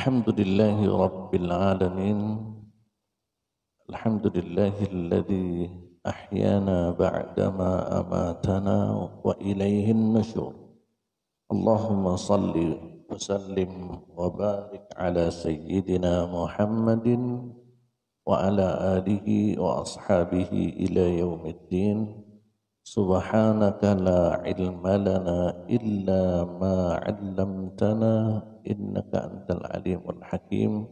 Alhamdulillahi Rabbil Alamin. Alhamdulillahilladzi ahyana ba'dama amatana wa ilayhin nusyur. Allahumma salli wa sallim wa barik ala sayyidina Muhammadin wa ala alihi wa ashabihi ila yaumiddin. Subhanaka la ilma lana illa ma 'allamtana innaka antal alimul hakim.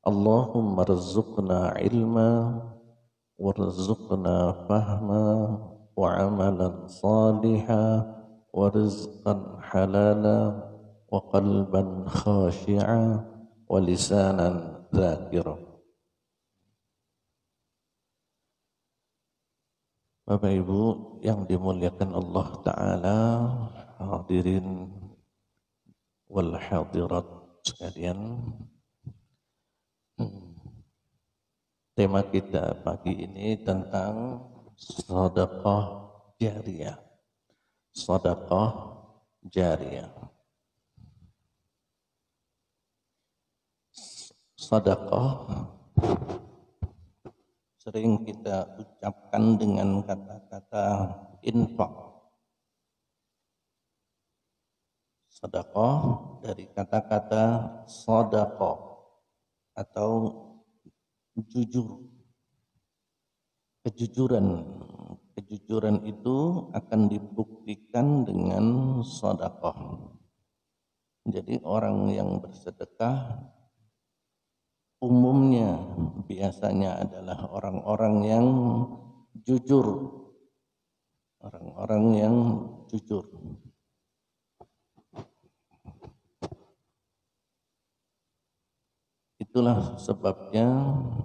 Allahumma rizqna ilma warzuqna fahma wa amalan saliha wa rizqan halala wa qalban khashi'a wa lisanan dzakira. Bapak Ibu yang dimuliakan Allah Ta'ala, hadirin wal hadirat sekalian, tema kita pagi ini tentang sedekah jariyah. Sedekah jariyah. Sedekah sering kita ucapkan dengan kata-kata infak. Sedekah dari kata-kata sedekah atau jujur. Kejujuran itu akan dibuktikan dengan sedekah. Jadi orang yang bersedekah umumnya biasanya adalah orang-orang yang jujur. Orang-orang yang jujur. Itulah sebabnya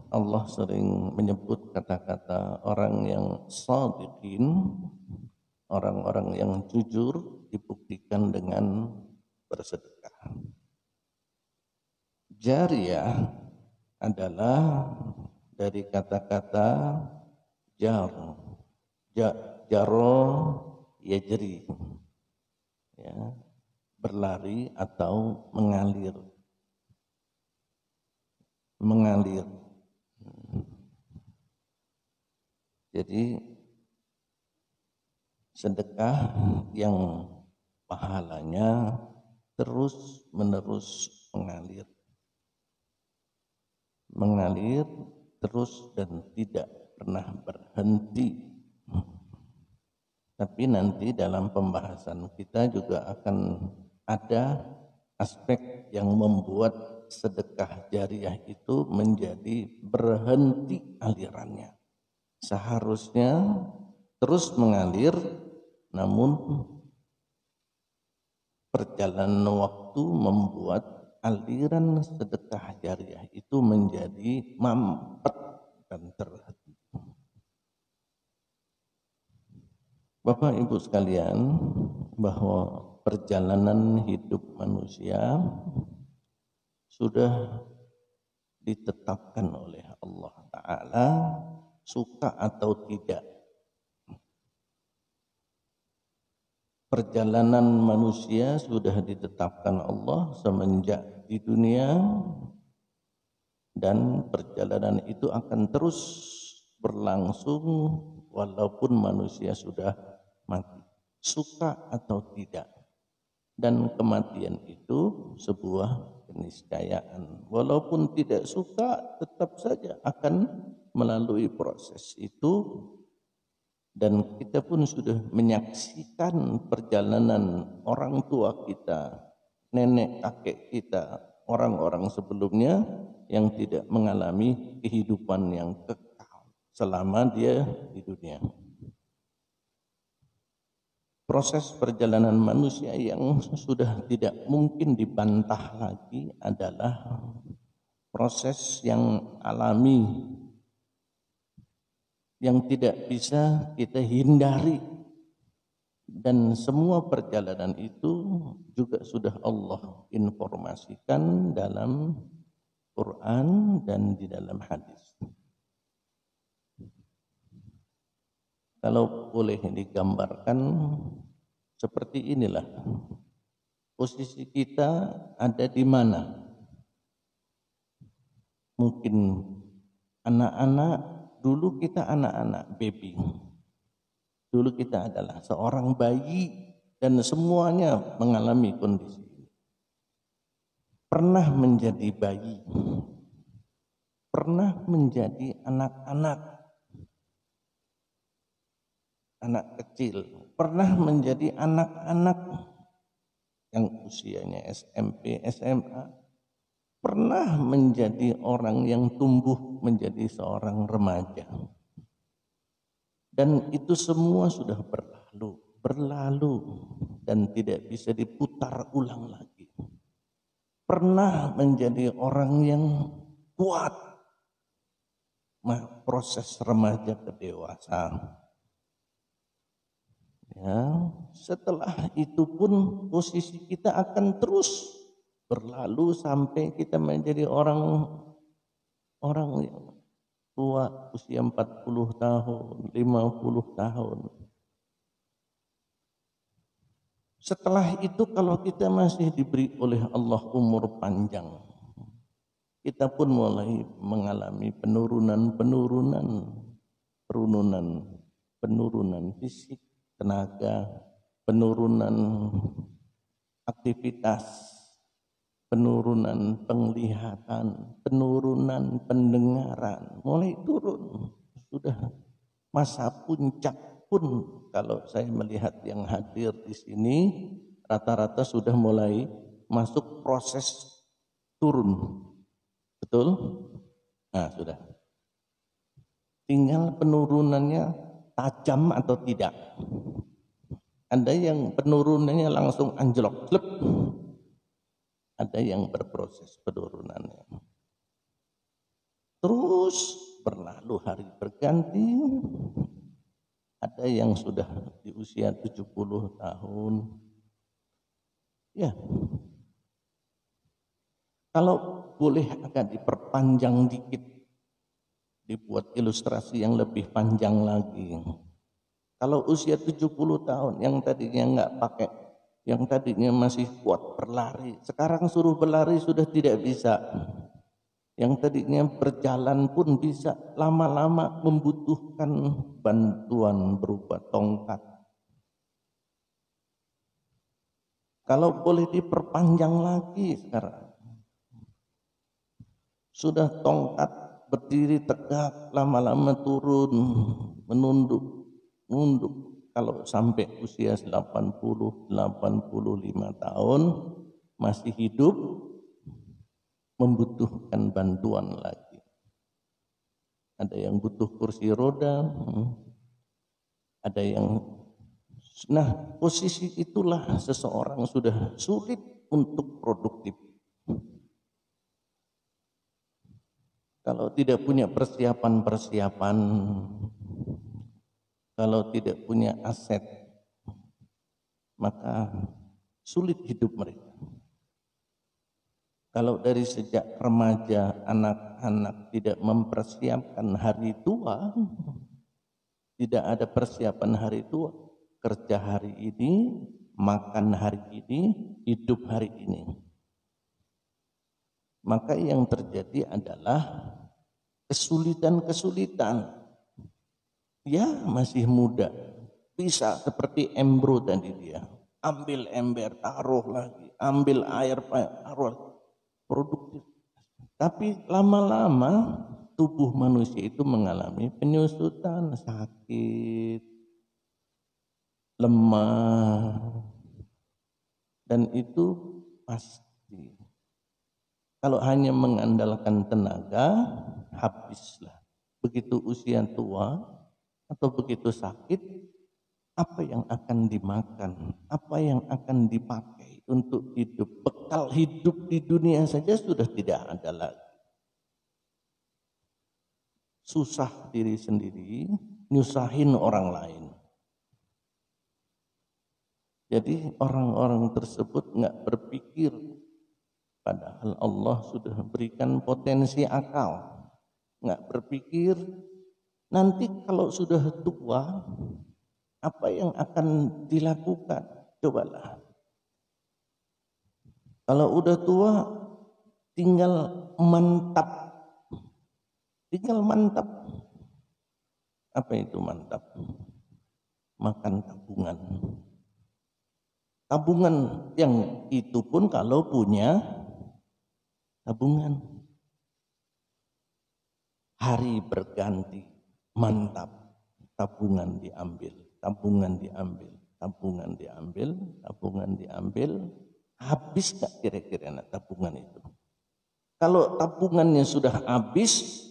Allah sering menyebut kata-kata orang yang shadiqin, orang-orang yang jujur dibuktikan dengan bersedekah. Jariyah adalah dari kata-kata jaro yajri, ya, berlari atau mengalir. Jadi sedekah yang pahalanya terus menerus mengalir terus dan tidak pernah berhenti. Tapi nanti dalam pembahasan kita juga akan ada aspek yang membuat sedekah jariyah itu menjadi berhenti alirannya. Seharusnya terus mengalir, namun perjalanan waktu membuat aliran sedekah jariyah itu menjadi mampet dan terhenti. Bapak Ibu sekalian, bahwa perjalanan hidup manusia sudah ditetapkan oleh Allah Ta'ala, suka atau tidak. Perjalanan manusia sudah ditetapkan Allah semenjak di dunia, dan perjalanan itu akan terus berlangsung walaupun manusia sudah mati, suka atau tidak. Dan kematian itu sebuah keniscayaan. Walaupun tidak suka, tetap saja akan melalui proses itu. Dan kita pun sudah menyaksikan perjalanan orang tua kita, nenek kakek kita, orang-orang sebelumnya yang tidak mengalami kehidupan yang kekal selama dia di dunia. Proses perjalanan manusia yang sudah tidak mungkin dibantah lagi adalah proses yang alami, yang tidak bisa kita hindari. Dan semua perjalanan itu juga sudah Allah informasikan dalam Quran dan di dalam hadis. Kalau boleh digambarkan seperti inilah posisi kita ada di mana. Mungkin anak-anak, dulu kita anak-anak baby. Dulu kita adalah seorang bayi dan semuanya mengalami kondisi ini. Pernah menjadi bayi, pernah menjadi anak-anak, anak kecil, pernah menjadi anak-anak yang usianya SMP, SMA, pernah menjadi orang yang tumbuh menjadi seorang remaja. Dan itu semua sudah berlalu dan tidak bisa diputar ulang lagi. Pernah menjadi orang yang kuat, proses remaja ke dewasa. Ya, setelah itu pun posisi kita akan terus berlalu sampai kita menjadi orang yang tua, usia 40 tahun, 50 tahun. Setelah itu kalau kita masih diberi oleh Allah umur panjang, kita pun mulai mengalami penurunan fisik, tenaga, penurunan aktivitas, penurunan penglihatan, penurunan pendengaran, mulai turun. Sudah masa puncak pun kalau saya melihat yang hadir di sini rata-rata sudah mulai masuk proses turun. Betul? Nah, sudah. Tinggal penurunannya tajam atau tidak. Ada yang penurunannya langsung anjlok, klep. Ada yang berproses penurunannya. Terus berlalu hari berganti. Ada yang sudah di usia 70 tahun. Ya. Kalau boleh agak diperpanjang dikit, dibuat ilustrasi yang lebih panjang lagi. Kalau usia 70 tahun yang tadinya enggak pakai, yang tadinya masih kuat berlari, sekarang suruh berlari sudah tidak bisa. Yang tadinya berjalan pun bisa lama-lama membutuhkan bantuan berupa tongkat. Kalau boleh diperpanjang lagi sekarang, sudah tongkat berdiri tegak, lama-lama turun, menunduk. Kalau sampai usia 80-85 tahun masih hidup, membutuhkan bantuan lagi. Ada yang butuh kursi roda, ada yang... Nah, posisi itulah seseorang sudah sulit untuk produktif. Kalau tidak punya persiapan, kalau tidak punya aset, maka sulit hidup mereka. Kalau dari sejak remaja anak-anak tidak mempersiapkan hari tua, tidak ada persiapan hari tua, kerja hari ini, makan hari ini, hidup hari ini. Maka yang terjadi adalah kesulitan-kesulitan. Ya masih muda, bisa seperti Embro tadi dia, ambil ember, taruh lagi, ambil air, taruh lagi. Produktif. Tapi lama-lama tubuh manusia itu mengalami penyusutan, sakit, lemah, dan itu pasti. Kalau hanya mengandalkan tenaga, habislah. Begitu usia tua atau begitu sakit, apa yang akan dimakan, apa yang akan dipakai untuk hidup, bekal hidup di dunia saja sudah tidak ada lagi. Susah diri sendiri, nyusahin orang lain. Jadi orang-orang tersebut nggak berpikir, padahal Allah sudah berikan potensi akal. Nggak berpikir nanti kalau sudah tua apa yang akan dilakukan. Cobalah. Kalau udah tua tinggal mantap tinggal mantap. Apa itu mantap? Makan tabungan. Tabungan yang itu pun kalau punya tabungan. Hari berganti, mantap. Tabungan diambil, tabungan diambil, tabungan diambil, tabungan diambil. Habis gak kira-kira tabungan itu? Kalau tabungannya sudah habis,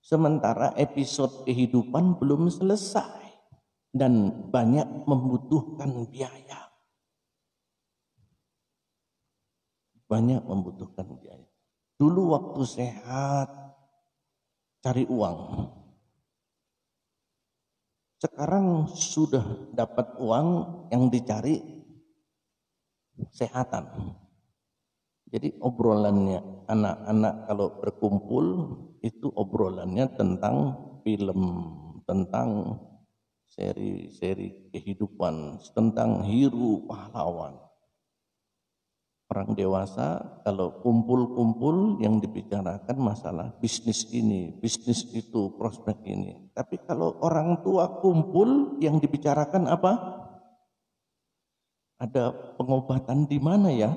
sementara episode kehidupan belum selesai dan banyak membutuhkan biaya. Banyak membutuhkan biaya. Dulu waktu sehat, cari uang. Sekarang sudah dapat uang, yang dicari kesehatan. Jadi obrolannya anak-anak kalau berkumpul itu obrolannya tentang film, tentang seri-seri kehidupan, tentang hero pahlawan. Orang dewasa kalau kumpul-kumpul yang dibicarakan masalah bisnis ini, bisnis itu, prospek ini. Tapi kalau orang tua kumpul yang dibicarakan apa? Ada pengobatan di mana ya?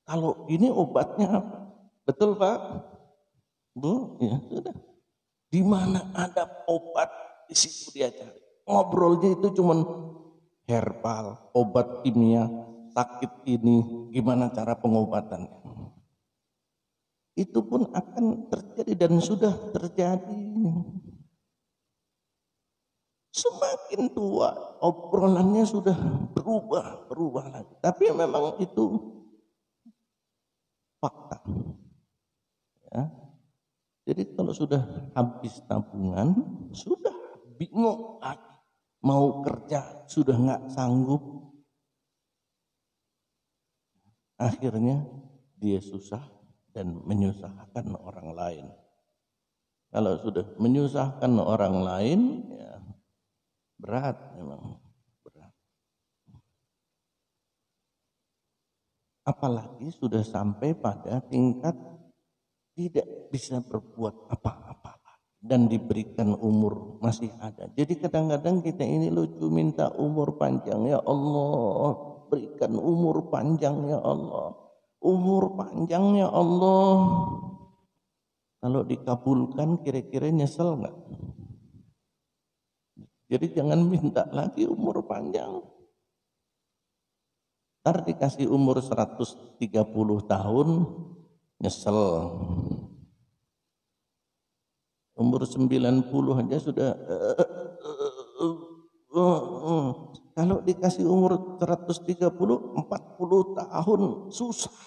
Kalau ini obatnya apa? Betul Pak? Bu, ya sudah. Di mana ada obat, di situ dia cari. Ngobrolnya itu cuman herbal, obat kimia, sakit ini, gimana cara pengobatannya. Itu pun akan terjadi dan sudah terjadi. Semakin tua, obrolannya sudah berubah lagi. Tapi memang itu fakta. Ya. Jadi kalau sudah habis tabungan, sudah bingung lagi. Mau kerja, sudah nggak sanggup. Akhirnya dia susah dan menyusahkan orang lain. Kalau sudah menyusahkan orang lain, ya berat memang. Berat. Apalagi sudah sampai pada tingkat tidak bisa berbuat apa-apa dan diberikan umur masih ada. Jadi kadang-kadang kita ini lucu minta umur panjang, ya Allah, berikan umur panjang ya Allah. Umur panjang ya Allah. Kalau dikabulkan kira-kira nyesel enggak? Jadi jangan minta lagi umur panjang. Ntar dikasih umur 130 tahun nyesel. Umur 90 aja sudah kalau dikasih umur 130, 40 tahun susah.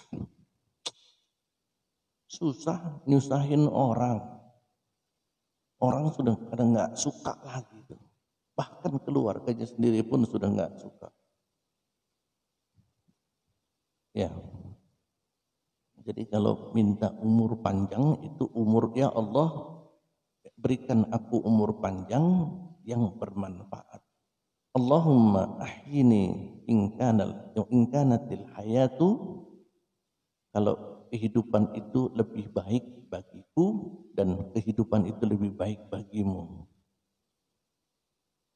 Susah nyusahin orang. Orang sudah kadang nggak suka lagi. Bahkan keluarganya sendiri pun sudah nggak suka. Ya. Jadi kalau minta umur panjang itu umur, ya Allah berikan aku umur panjang yang bermanfaat. Allahumma ahyini in kanatil hayatu, kalau kehidupan itu lebih baik bagiku dan kehidupan itu lebih baik bagimu.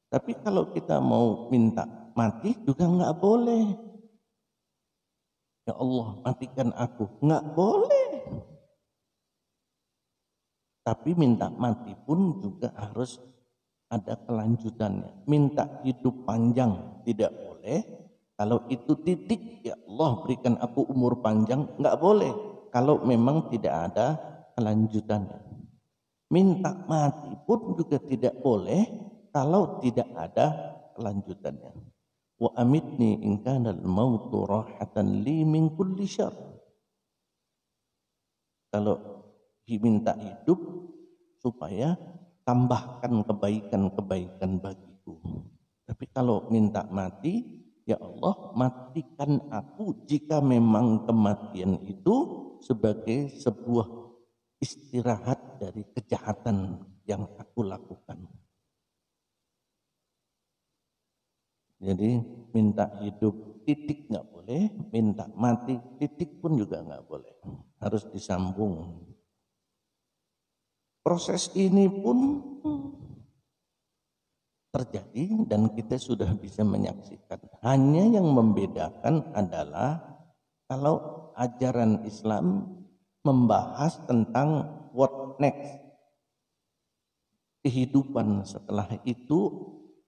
Tapi kalau kita mau minta mati juga nggak boleh. Ya Allah matikan aku, nggak boleh. Tapi minta mati pun juga harus ada kelanjutannya. Minta hidup panjang tidak boleh. Kalau itu titik, ya Allah berikan aku umur panjang, nggak boleh. Kalau memang tidak ada kelanjutannya. Minta mati pun juga tidak boleh kalau tidak ada kelanjutannya. Wa amitni in kana al-mautu rahatan li min kulli syarr. Kalau diminta hidup supaya tambahkan kebaikan-kebaikan bagiku. Tapi kalau minta mati, ya Allah matikan aku jika memang kematian itu sebagai sebuah istirahat dari kejahatan yang aku lakukan. Jadi minta hidup titik nggak boleh, minta mati titik pun juga nggak boleh, harus disambung. Proses ini pun terjadi dan kita sudah bisa menyaksikan. Hanya yang membedakan adalah kalau ajaran Islam membahas tentang what next, kehidupan setelah itu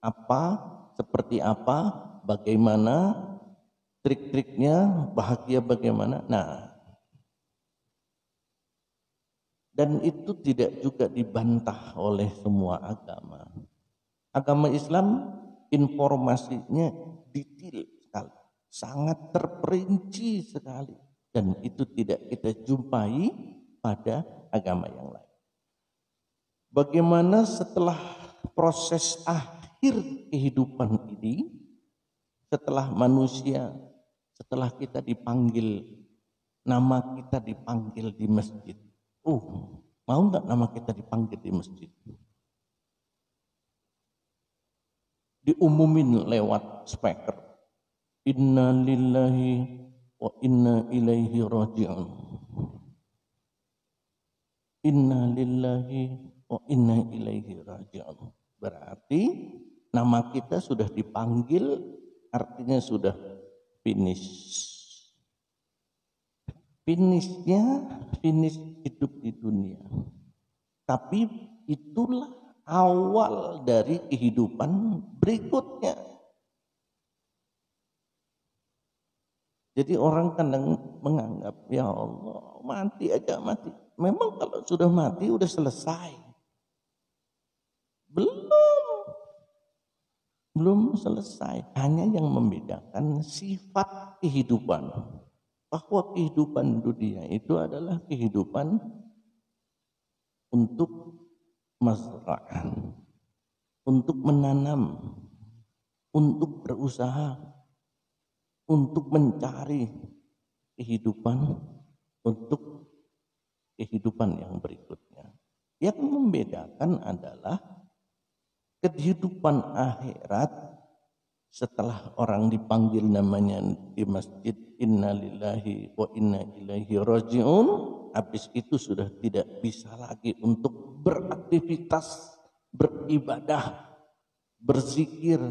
apa, seperti apa, bagaimana, trik-triknya, bahagia bagaimana. Nah, dan itu tidak juga dibantah oleh semua agama. Agama Islam informasinya detail sekali, sangat terperinci sekali, dan itu tidak kita jumpai pada agama yang lain. Bagaimana setelah proses akhir kehidupan ini, setelah manusia, setelah kita dipanggil, nama kita dipanggil di masjid. Mau nggak nama kita dipanggil di masjid? Diumumin lewat speaker. Inna lillahi wa inna ilaihi raji'un. Inna lillahi wa inna ilaihi raji'un. Berarti nama kita sudah dipanggil, artinya sudah finish. Finishnya finish hidup di dunia. Tapi itulah awal dari kehidupan berikutnya. Jadi orang kadang menganggap, ya Allah, mati aja mati. Memang kalau sudah mati udah selesai. Belum selesai. Hanya yang membedakan sifat kehidupan. Bahwa kehidupan dunia itu adalah kehidupan untuk mazra'ah, untuk menanam, untuk berusaha, untuk mencari kehidupan, untuk kehidupan yang berikutnya. Yang membedakan adalah kehidupan akhirat setelah orang dipanggil namanya di masjid, inna lillahi wa inna ilaihi raji'un, habis itu sudah tidak bisa lagi untuk beraktivitas, beribadah, berzikir,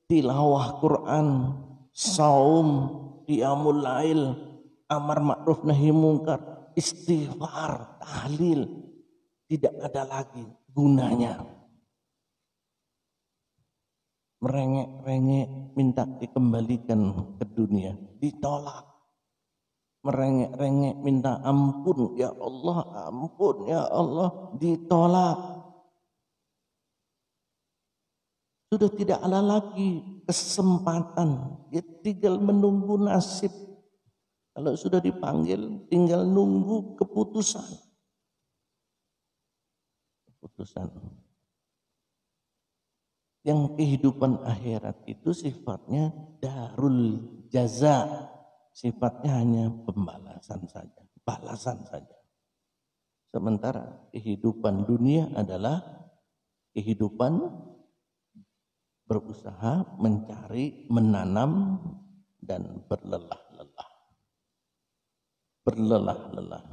tilawah Quran, saum, qiyamul lail, amar ma'ruf nahi mungkar, istighfar, tahlil, tidak ada lagi gunanya. Merengek-rengek minta dikembalikan ke dunia, ditolak. Merengek-rengek minta ampun, ya Allah, ampun ya Allah, ditolak. Sudah tidak ada lagi kesempatan, ya tinggal menunggu nasib. Kalau sudah dipanggil, tinggal nunggu keputusan. Yang kehidupan akhirat itu sifatnya darul jaza, sifatnya hanya pembalasan saja, balasan saja. Sementara kehidupan dunia adalah kehidupan berusaha, mencari, menanam, dan berlelah-lelah. Berlelah-lelah.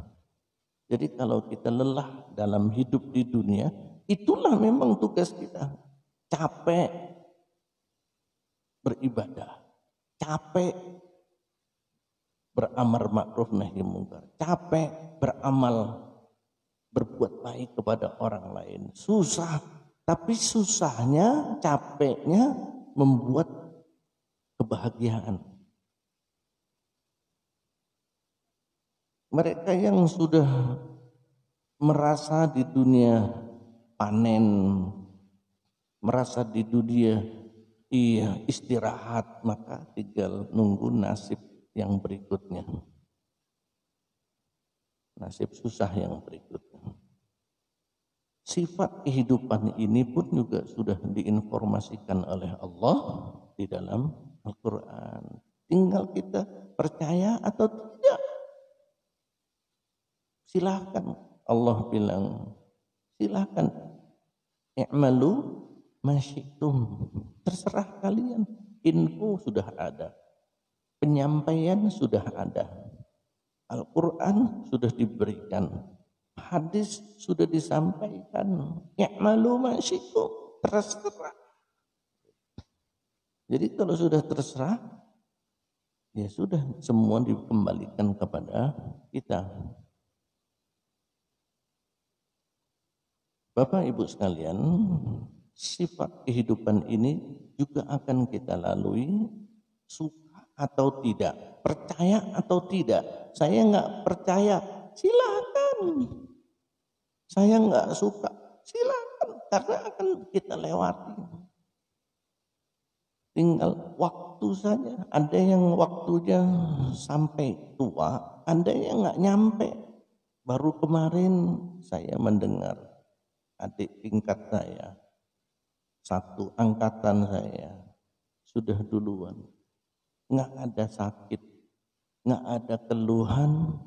Jadi kalau kita lelah dalam hidup di dunia, itulah memang tugas kita. Capek beribadah, capek beramar ma'ruf nahi mungkar, capek beramal, berbuat baik kepada orang lain. Susah, tapi susahnya, capeknya membuat kebahagiaan. Mereka yang sudah merasa di dunia panen, merasa di dunia istirahat, maka tinggal nunggu nasib yang berikutnya. Nasib susah yang berikutnya. Sifat kehidupan ini pun juga sudah diinformasikan oleh Allah di dalam Al-Quran. Tinggal kita percaya atau tidak. Silahkan, Allah bilang, silahkan i'malu masyitum, terserah kalian, info sudah ada. Penyampaian sudah ada. Al-Quran sudah diberikan. Hadis sudah disampaikan. Ya'malu ma syi'tum, terserah. Jadi kalau sudah terserah, ya sudah semua dikembalikan kepada kita. Bapak Ibu sekalian, sifat kehidupan ini juga akan kita lalui, suka atau tidak, percaya atau tidak. Saya nggak percaya, silakan. Saya nggak suka, silakan, karena akan kita lewati. Tinggal waktu saja. Ada yang waktunya sampai tua, ada yang nggak nyampe. Baru kemarin saya mendengar adik tingkat saya, satu angkatan saya, sudah duluan. Nggak ada sakit, nggak ada keluhan,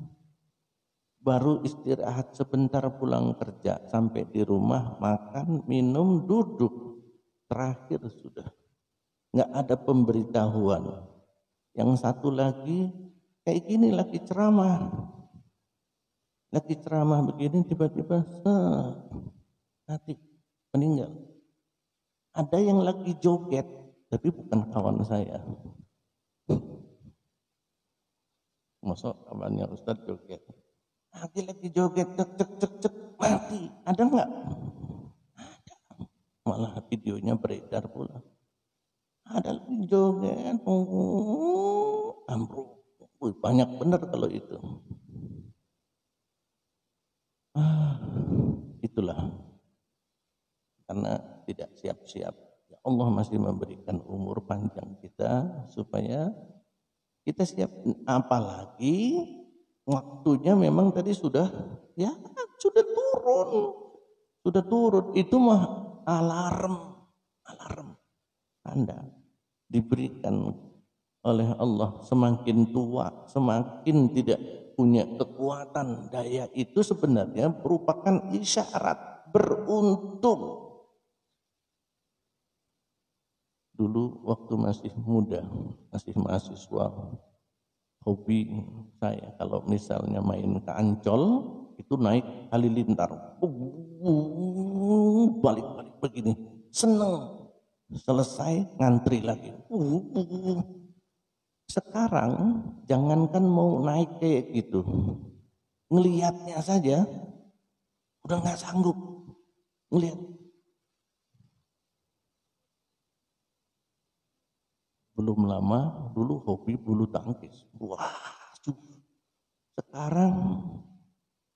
baru istirahat sebentar pulang kerja, sampai di rumah makan, minum, duduk, terakhir sudah. Nggak ada pemberitahuan. Yang satu lagi kayak gini, lagi ceramah begini, tiba-tiba mati, meninggal. Ada yang lagi joget, tapi bukan kawan saya. Masuk kawannya Ustadz joget, lagi joget, cek, mati. Ada nggak? Ada. Malah videonya beredar pula. Ada lagi joget, ambruk. Banyak benar kalau itu. Itulah karena tidak siap-siap. Ya Allah masih memberikan umur panjang kita supaya kita siap. Apalagi waktunya memang tadi sudah turun. Itu mah alarm Anda diberikan oleh Allah. Semakin tua, semakin tidak punya kekuatan, daya, itu sebenarnya merupakan isyarat beruntung. Dulu waktu masih muda, masih mahasiswa, hobi saya kalau misalnya main ke Ancol, itu naik halilintar, balik-balik begini, seneng. Selesai ngantri lagi. Sekarang jangankan mau naik kayak gitu, ngelihatnya saja udah nggak sanggup ngelihat. Belum lama dulu hobi bulu tangkis. Wah, sekarang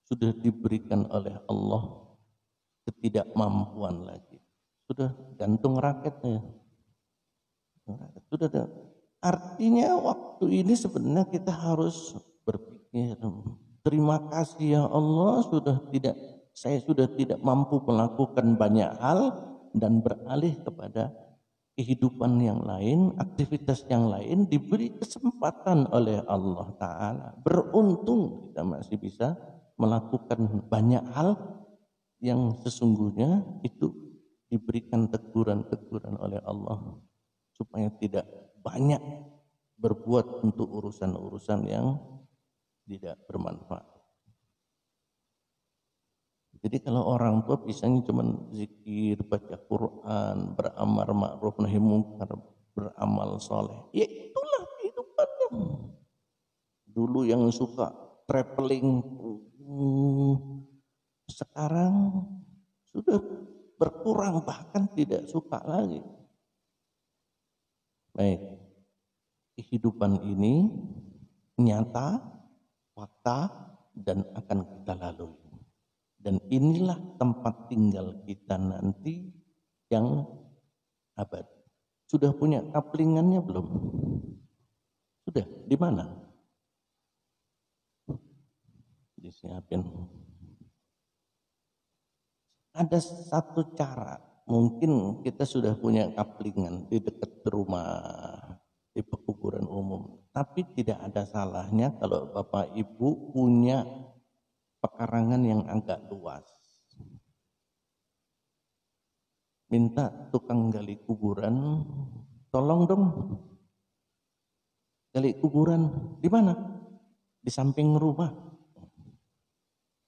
sudah diberikan oleh Allah ketidakmampuan lagi. Sudah gantung raketnya. Sudah ada. Artinya waktu ini sebenarnya kita harus berpikir, terima kasih ya Allah, saya sudah tidak mampu melakukan banyak hal dan beralih kepada kehidupan yang lain, aktivitas yang lain, diberi kesempatan oleh Allah Ta'ala. Beruntung kita masih bisa melakukan banyak hal yang sesungguhnya itu diberikan teguran-teguran oleh Allah supaya tidak banyak berbuat untuk urusan-urusan yang tidak bermanfaat. Jadi kalau orang tua bisanya cuma zikir, baca Quran, beramal ma'ruf nahi munkar, beramal soleh, ya itulah kehidupannya. Dulu yang suka traveling, sekarang sudah berkurang, bahkan tidak suka lagi. Baik, kehidupan ini nyata, fakta, dan akan kita lalui. Dan inilah tempat tinggal kita nanti yang abadi. Sudah punya kaplingannya belum? Sudah, di mana? Disiapin. Ada satu cara, mungkin kita sudah punya kaplingan di dekat rumah, di pekuburan umum. Tapi tidak ada salahnya kalau Bapak Ibu punya pekarangan yang agak luas. Minta tukang gali kuburan, tolong dong gali kuburan di mana? Di samping rumah.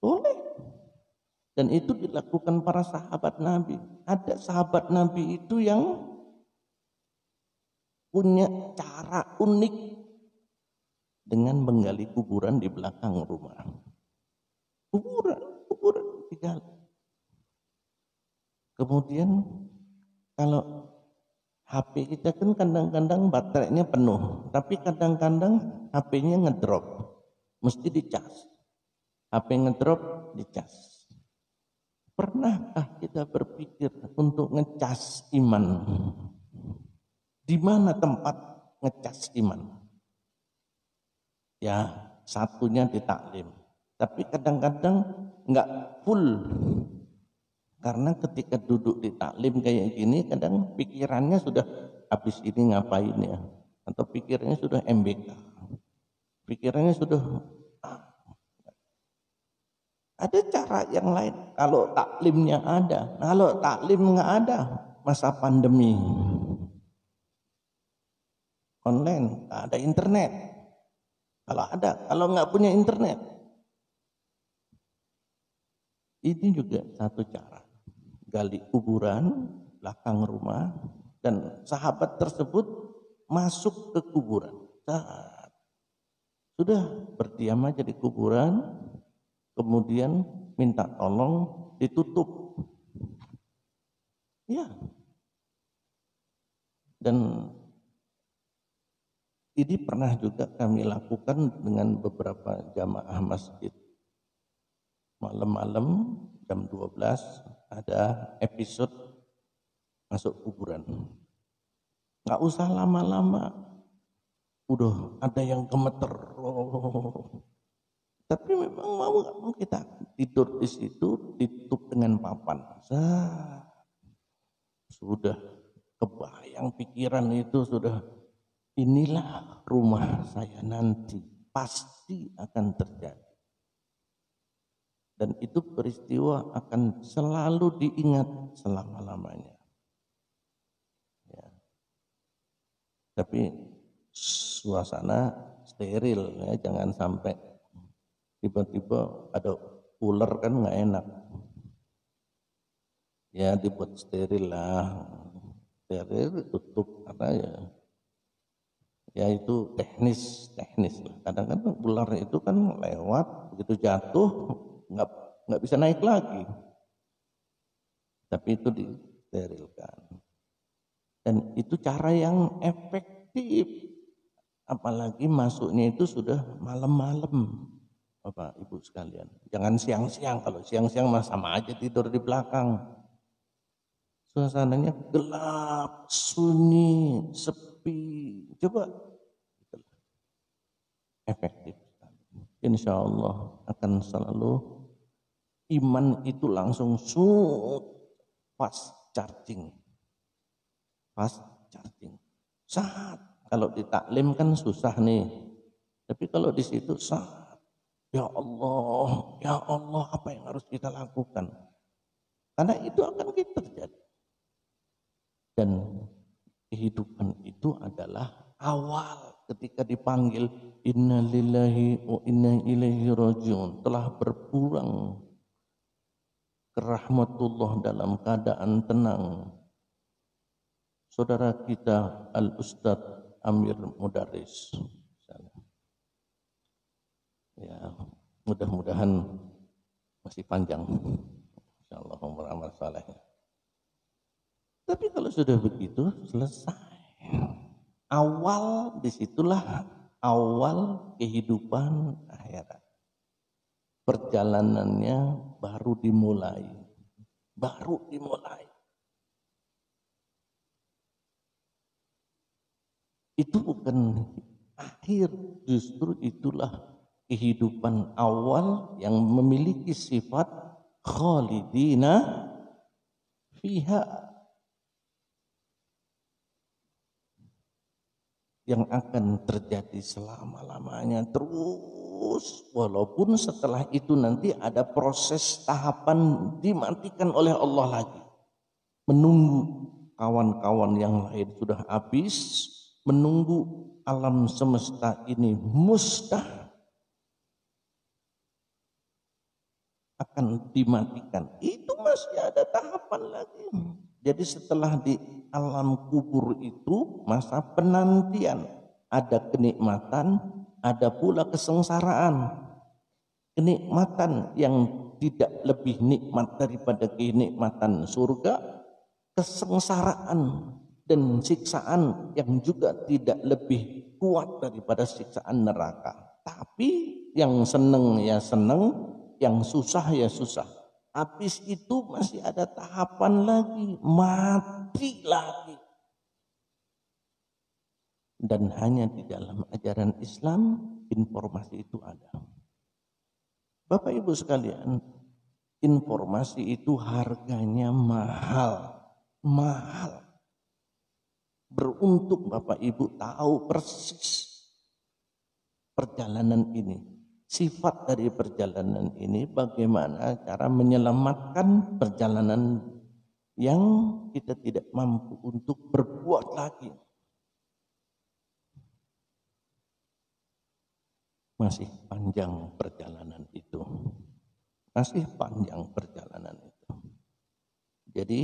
Boleh. Dan itu dilakukan para sahabat Nabi. Ada sahabat Nabi itu yang punya cara unik dengan menggali kuburan di belakang rumah. Kuburan digali. Kemudian kalau HP kita kan kadang-kadang baterainya penuh, tapi kadang-kadang HP-nya ngedrop, mesti dicas. HP ngedrop, dicas. Pernahkah kita berpikir untuk ngecas iman? Di mana tempat ngecas iman? Ya, satunya di taklim. Tapi kadang-kadang nggak full. Karena ketika duduk di taklim kayak gini, kadang pikirannya sudah habis ini ngapain ya, atau pikirannya sudah MBK, pikirannya sudah ada cara yang lain. Kalau taklimnya ada, kalau taklim nggak ada, masa pandemi, online, nggak ada internet. Kalau ada, kalau nggak punya internet, ini juga satu cara. Gali kuburan belakang rumah, dan sahabat tersebut masuk ke kuburan. Sudah berdiam aja di kuburan, kemudian minta tolong ditutup. Ya. Dan ini pernah juga kami lakukan dengan beberapa jamaah masjid. Malam-malam jam 12 ada episode masuk kuburan. Nggak usah lama-lama, udah ada yang gemeter. Tapi memang mau nggak mau kita tidur di situ, ditutup dengan papan. Sudah kebayang pikiran itu, sudah inilah rumah saya nanti, pasti akan terjadi. Dan itu peristiwa akan selalu diingat selama-lamanya. Ya. Tapi suasana steril ya, jangan sampai tiba-tiba ada ular, kan nggak enak. Ya dibuat steril lah, steril tutup, karena ya itu teknis lah. Kadang-kadang ular itu kan lewat, begitu jatuh nggak bisa naik lagi, tapi itu disterilkan. Dan itu cara yang efektif, apalagi masuknya itu sudah malam-malam. Bapak Ibu sekalian, jangan siang-siang. Kalau siang-siang mah sama aja tidur di belakang. Suasananya gelap, sunyi, sepi. Coba efektif. Insya Allah akan selalu iman itu langsung fast charging. Saat kalau di taklim kan susah nih, tapi kalau di situ saat, ya Allah, apa yang harus kita lakukan? Karena itu akan terjadi. Dan kehidupan itu adalah awal ketika dipanggil inna lillahi wa inna ilaihi rajiun, telah berpulang ke rahmatullah dalam keadaan tenang. Saudara kita Al-Ustadz Amir Mudaris, ya mudah-mudahan masih panjang, insyaallah umur amal saleh. Tapi kalau sudah begitu selesai. Awal, disitulah awal kehidupan akhirat. Perjalanannya baru dimulai. Itu bukan akhir, justru itulah kehidupan awal yang memiliki sifat khalidina fiha, yang akan terjadi selama-lamanya terus, walaupun setelah itu nanti ada proses tahapan dimatikan oleh Allah lagi, menunggu kawan-kawan yang lain sudah habis, menunggu alam semesta ini musnah, akan dimatikan, itu masih ada tahapan lagi. Jadi setelah di alam kubur itu masa penantian, ada kenikmatan, ada pula kesengsaraan. Kenikmatan yang tidak lebih nikmat daripada kenikmatan surga, kesengsaraan dan siksaan yang juga tidak lebih kuat daripada siksaan neraka. Tapi yang seneng ya seneng, yang susah ya susah. Habis itu masih ada tahapan lagi, mati lagi. Dan hanya di dalam ajaran Islam informasi itu ada. Bapak Ibu sekalian, informasi itu harganya mahal. Mahal. Beruntung Bapak Ibu tahu persis perjalanan ini. Sifat dari perjalanan ini, bagaimana cara menyelamatkan perjalanan yang kita tidak mampu untuk berbuat lagi. Masih panjang perjalanan itu. Masih panjang perjalanan itu. Jadi,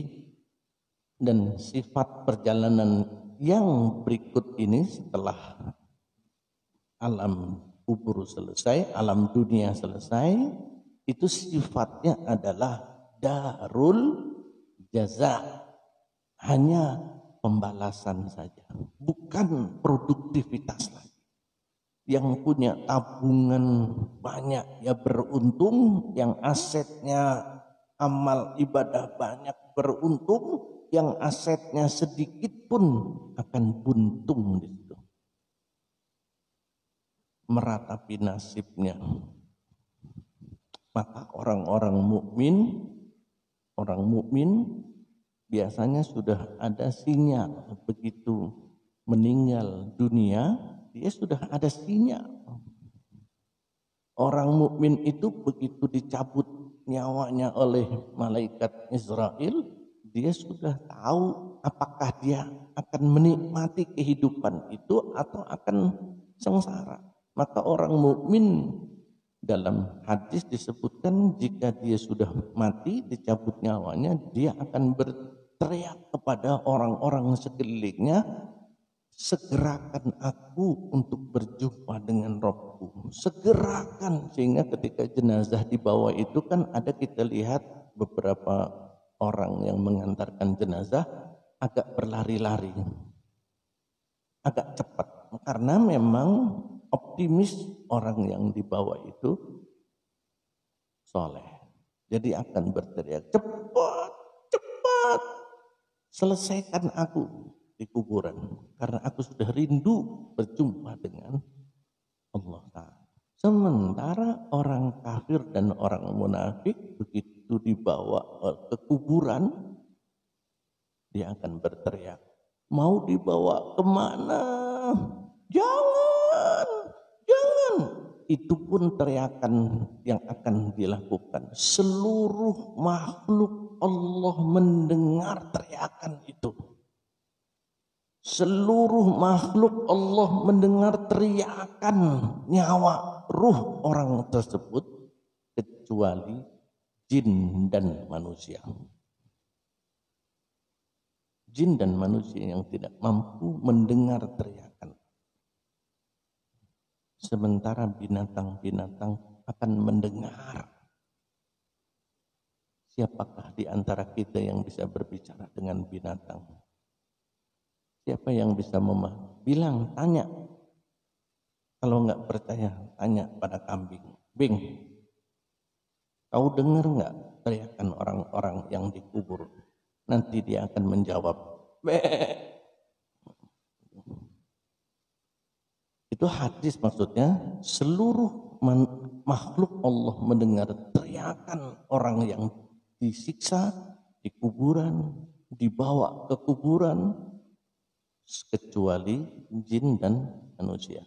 dan sifat perjalanan yang berikut ini setelah alam kubur selesai, alam dunia selesai, itu sifatnya adalah darul jaza. Hanya pembalasan saja, bukan produktivitas lagi. Yang punya tabungan banyak ya beruntung, yang asetnya amal ibadah banyak beruntung, yang asetnya sedikit pun akan buntung di situ. Meratapi nasibnya. Maka orang mukmin biasanya sudah ada sinyal begitu meninggal dunia, dia sudah ada sinyal. Orang mukmin itu begitu dicabut nyawanya oleh malaikat Israel, dia sudah tahu apakah dia akan menikmati kehidupan itu atau akan sengsara. Maka orang mukmin dalam hadis disebutkan jika dia sudah mati dicabut nyawanya, dia akan berteriak kepada orang-orang sekelilingnya, segerakan aku untuk berjumpa dengan Rabbku. Segerakan, sehingga ketika jenazah dibawa itu kan ada kita lihat beberapa orang yang mengantarkan jenazah agak berlari-lari, agak cepat, karena memang optimis orang yang dibawa itu soleh. Jadi akan berteriak, cepat, cepat, selesaikan aku di kuburan, karena aku sudah rindu berjumpa dengan Allah Ta'ala. Sementara orang kafir dan orang munafik begitu dibawa ke kuburan, dia akan berteriak, mau dibawa kemana? Jangan, jangan. Itu pun teriakan yang akan dilakukan. Seluruh makhluk Allah mendengar teriakan itu. Seluruh makhluk Allah mendengar teriakan nyawa ruh orang tersebut, kecuali jin dan manusia. Jin dan manusia yang tidak mampu mendengar teriakan. Sementara binatang-binatang akan mendengar. Siapakah di antara kita yang bisa berbicara dengan binatang? Siapa yang bisa bilang, tanya. Kalau enggak percaya, tanya pada kambing. Bing, kau dengar enggak teriakan orang-orang yang dikubur? Nanti dia akan menjawab, "Bek." Itu hadis, maksudnya seluruh makhluk Allah mendengar teriakan orang yang disiksa di kuburan, dibawa ke kuburan, kecuali jin dan manusia.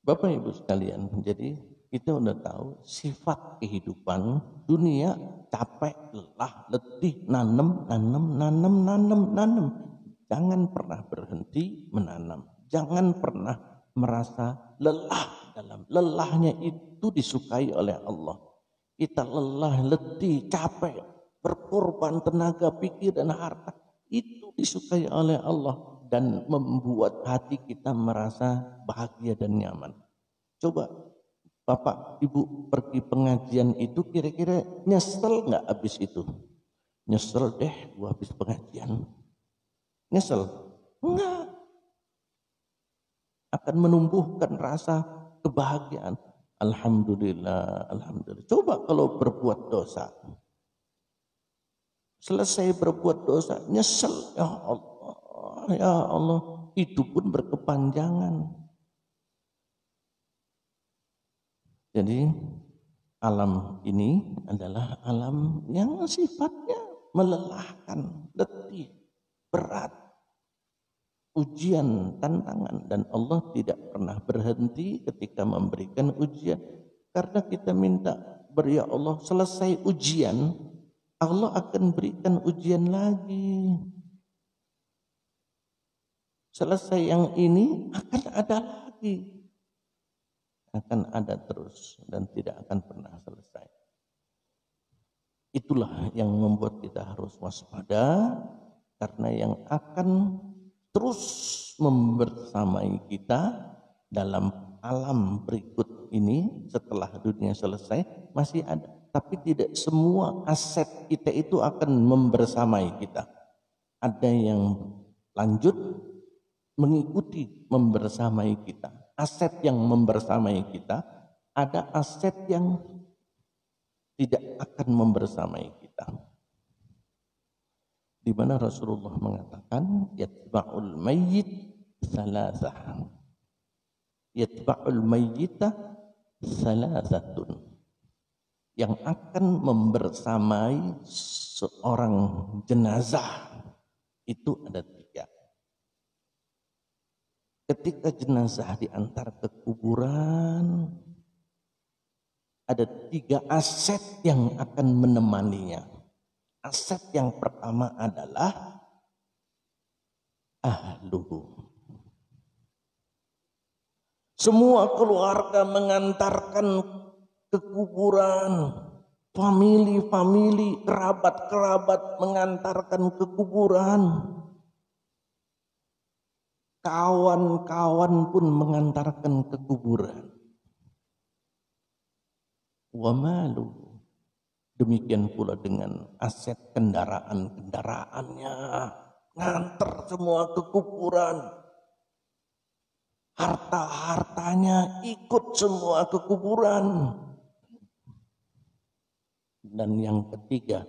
Bapak Ibu sekalian, jadi kita udah tahu sifat kehidupan dunia, capek, lelah, letih, nanem, nanem, nanem, nanem, nanem. Jangan pernah berhenti menanam. Jangan pernah merasa lelah dalam lelahnya itu disukai oleh Allah. Kita lelah, letih, capek, berkorban tenaga, pikir dan harta itu disukai oleh Allah dan membuat hati kita merasa bahagia dan nyaman. Coba Bapak Ibu pergi pengajian itu kira-kira nyesel nggak habis itu? Nyesel deh gua habis pengajian. Nyesel? Enggak. Akan menumbuhkan rasa kebahagiaan. Alhamdulillah, alhamdulillah. Coba kalau berbuat dosa. Selesai berbuat dosa, nyesel. Ya Allah, itu pun berkepanjangan. Jadi alam ini adalah alam yang sifatnya melelahkan, letih, berat, ujian, tantangan, dan Allah tidak pernah berhenti ketika memberikan ujian. Karena kita minta ya Allah selesai ujian, Allah akan berikan ujian lagi. Selesai yang ini akan ada lagi. Akan ada terus dan tidak akan pernah selesai. Itulah yang membuat kita harus waspada karena yang akan terus membersamai kita dalam alam berikut ini setelah dunia selesai masih ada. Tapi tidak semua aset kita itu akan membersamai kita. Ada yang lanjut mengikuti membersamai kita. Aset yang membersamai kita, ada aset yang tidak akan membersamai kita. Di mana Rasulullah mengatakan yatba'ul mayyit salasah. Yatba'ul mayyita salasatun. Yang akan membersamai seorang jenazah itu ada 3. Ketika jenazah diantar ke kuburan, ada 3 aset yang akan menemaninya. Aset yang pertama adalah ahluhu. Semua keluarga mengantarkan ke kuburan, famili-famili, kerabat-kerabat mengantarkan ke kuburan. Kawan-kawan pun mengantarkan ke kuburan. Wa malu. Demikian pula dengan aset kendaraan-kendaraannya. Nganter semua ke kuburan. Harta-hartanya ikut semua ke kuburan. Dan yang ketiga,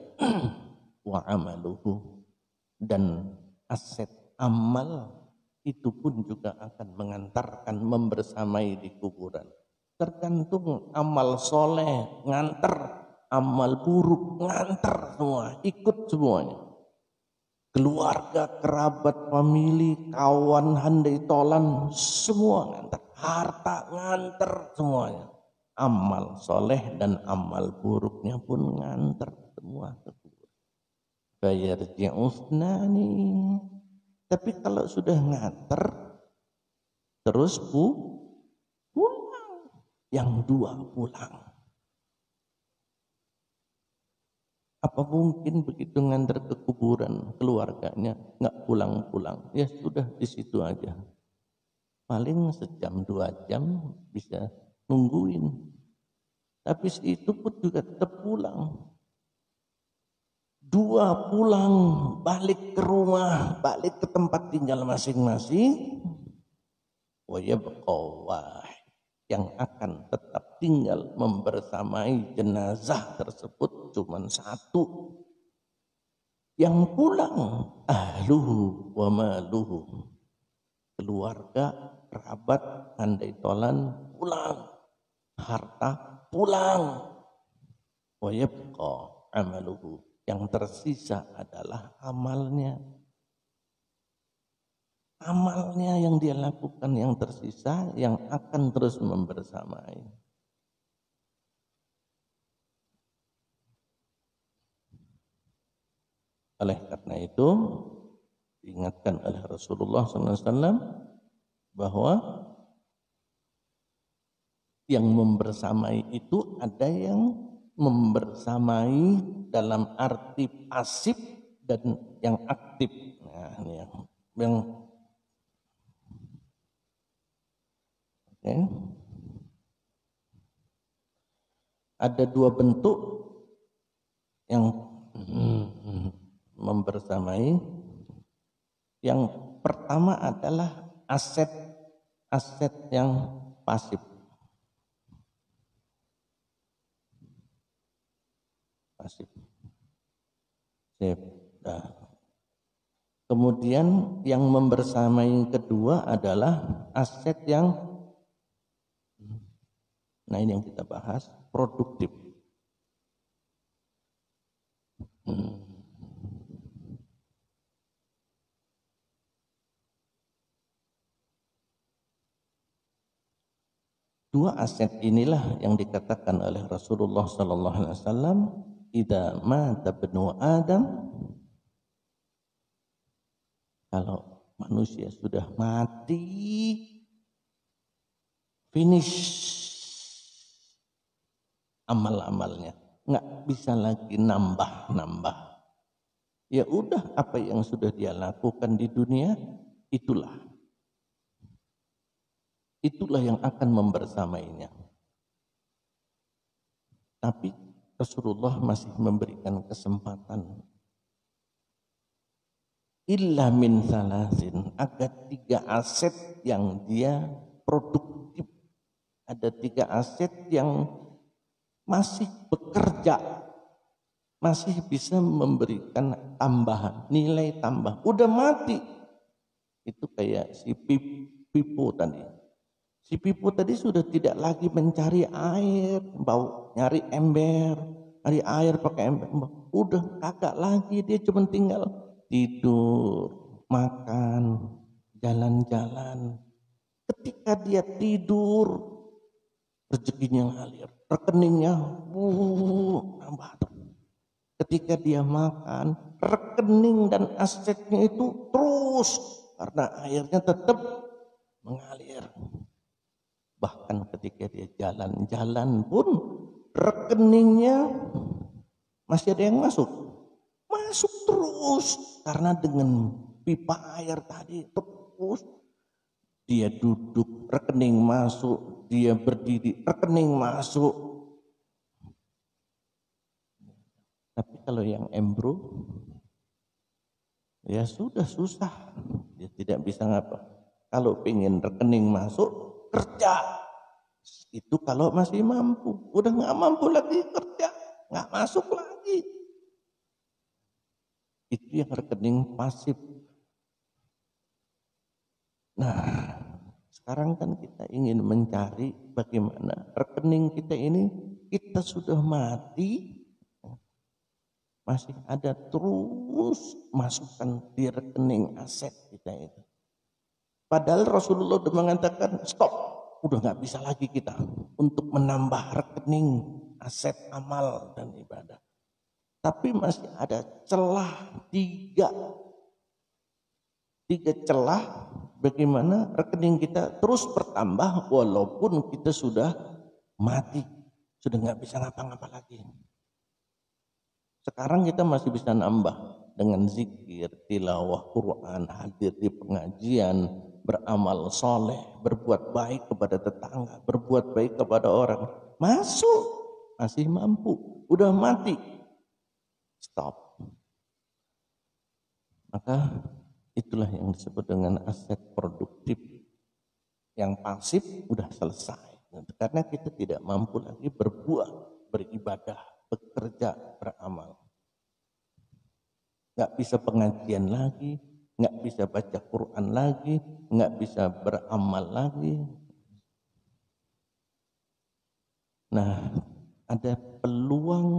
wa amaluhu. Dan aset amal itu pun juga akan mengantarkan membersamai di kuburan. Tergantung amal soleh nganter, amal buruk nganter semua, ikut semuanya. Keluarga, kerabat, famili, kawan, handai tolan, semua nganter. Harta nganter semuanya. Amal soleh dan amal buruknya pun nganter semua ke kuburan. Bayarji'usnani. Tapi kalau sudah nganter, terus pulang. Yang 2 pulang. Apa mungkin begitu nganter ke kuburan keluarganya nggak pulang-pulang? Ya sudah di situ aja. Paling sejam 2 jam bisa nungguin. Tapi itu pun juga tetap pulang. 2 pulang, balik ke rumah, balik ke tempat tinggal masing-masing. Wayabqa yang akan tetap tinggal membersamai jenazah tersebut cuma 1. Yang pulang ahluhu wa maluhu. Keluarga, kerabat, handai tolan pulang. Harta pulang. Wayabqa amaluhu. Yang tersisa adalah amalnya. amalnya yang dia lakukan yang tersisa yang akan terus membersamai. Oleh karena itu diingatkan oleh Rasulullah SAW bahwa yang membersamai itu ada yang membersamai dalam arti pasif dan yang aktif. Nah, ini yang okay. Ada dua bentuk yang membersamai. Yang pertama adalah aset yang pasif. Nah, kemudian yang membersamai kedua adalah aset yang, nah ini yang kita bahas, produktif. Dua aset inilah yang dikatakan oleh Rasulullah sallallahu alaihi wasallam, "Idza mata ibnu Adam," kalau manusia sudah mati, finish amal-amalnya, nggak bisa lagi nambah. Ya udah, apa yang sudah dia lakukan di dunia, itulah yang akan membersamainya. Tapi Rasulullah masih memberikan kesempatan. Illa min salasin, ada 3 aset yang dia produktif. Ada 3 aset yang masih bekerja, masih bisa memberikan tambahan, nilai tambah. Udah mati. Itu kayak si Pipo tadi. Si Pipo tadi sudah tidak lagi mencari air, nyari ember, nyari air pakai ember. Udah kagak lagi, dia cuma tinggal tidur, makan, jalan-jalan. Ketika dia tidur, rezekinya ngalir, rekeningnya nambah. Ketika dia makan, rekening dan asetnya itu terus, karena airnya tetap mengalir. Bahkan ketika dia jalan-jalan pun rekeningnya masih ada yang masuk terus, karena dengan pipa air tadi terus dia duduk, rekening masuk, dia berdiri, rekening masuk. Tapi kalau yang embro, ya sudah susah, dia tidak bisa ngapa. Kalau pengen rekening masuk, kerja. Itu kalau masih mampu. Udah nggak mampu lagi kerja, nggak masuk lagi. Itu yang rekening pasif. Nah, sekarang kan kita ingin mencari bagaimana rekening kita ini, kita sudah mati, masih ada terus masukan di rekening aset kita itu. Padahal Rasulullah sudah mengatakan stop, udah nggak bisa lagi kita untuk menambah rekening aset amal dan ibadah. Tapi masih ada celah tiga celah bagaimana rekening kita terus bertambah walaupun kita sudah mati, sudah nggak bisa ngapa-ngapa lagi. Sekarang kita masih bisa nambah dengan zikir, tilawah Quran, hadir di pengajian, beramal soleh, berbuat baik kepada tetangga, berbuat baik kepada orang. Masuk, masih mampu, udah mati, stop. Maka itulah yang disebut dengan aset produktif. Yang pasif udah selesai, karena kita tidak mampu lagi berbuat, beribadah, bekerja, beramal. Nggak bisa pengajian lagi, nggak bisa baca Quran lagi, nggak bisa beramal lagi. Nah, ada peluang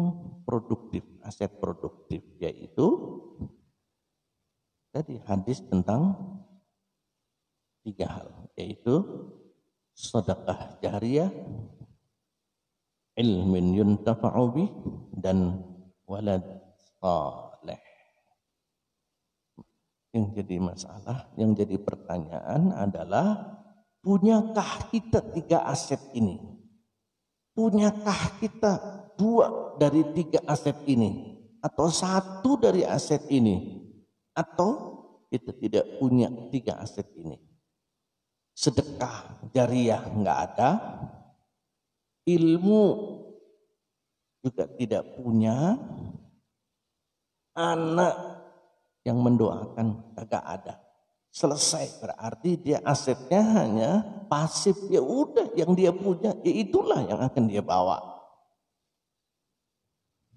produktif, aset produktif, yaitu tadi hadis tentang 3 hal, yaitu sedekah jariyah, ilmin yuntafa'u bih, dan walad saleh. Yang jadi masalah, yang jadi pertanyaan adalah, punyakah kita 3 aset ini? Punyakah kita 2 dari 3 aset ini? Atau 1 dari aset ini? Atau kita tidak punya 3 aset ini? Sedekah jariyah enggak ada, ilmu juga tidak punya, anak yang mendoakan kagak ada. Selesai, berarti dia asetnya hanya pasif. Ya udah, yang dia punya ya itulah yang akan dia bawa.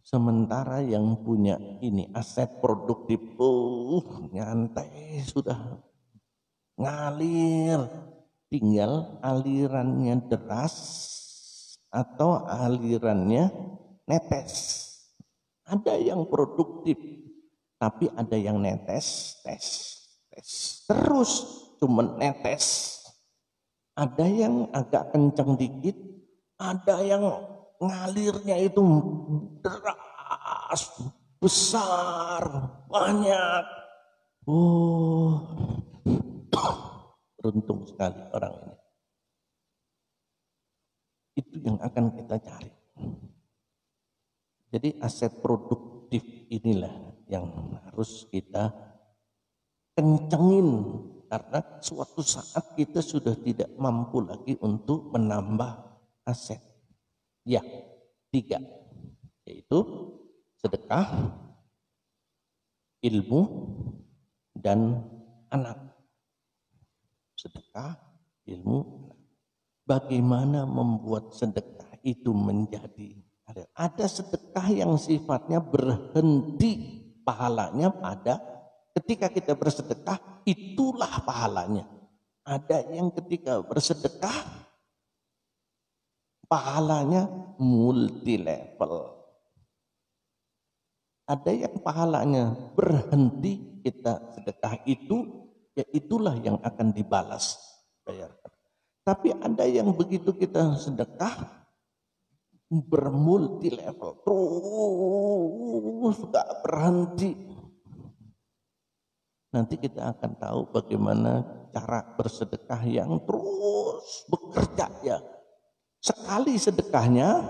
Sementara yang punya ini aset produktif, nyantai sudah, ngalir, tinggal alirannya deras atau alirannya netes. Ada yang produktif, tapi ada yang netes, terus cuma netes. Ada yang agak kencang dikit, ada yang ngalirnya itu deras, besar, banyak. Beruntung sekali orang ini. Itu yang akan kita cari. Jadi aset produktif inilah yang harus kita kencengin, karena suatu saat kita sudah tidak mampu lagi untuk menambah aset. Ya, 3, yaitu sedekah, ilmu, dan anak. Sedekah, ilmu. Bagaimana membuat sedekah itu menjadi ada? Ada sedekah yang sifatnya berhenti pahalanya pada ketika kita bersedekah, itulah pahalanya. Ada yang ketika bersedekah pahalanya multi level. Ada yang pahalanya berhenti, kita sedekah itu, ya itulah yang akan dibalas, bayarkan. Tapi ada yang begitu kita sedekah bermulti level, terus gak berhenti. Nanti kita akan tahu bagaimana cara bersedekah yang terus bekerja ya. Sekali sedekahnya,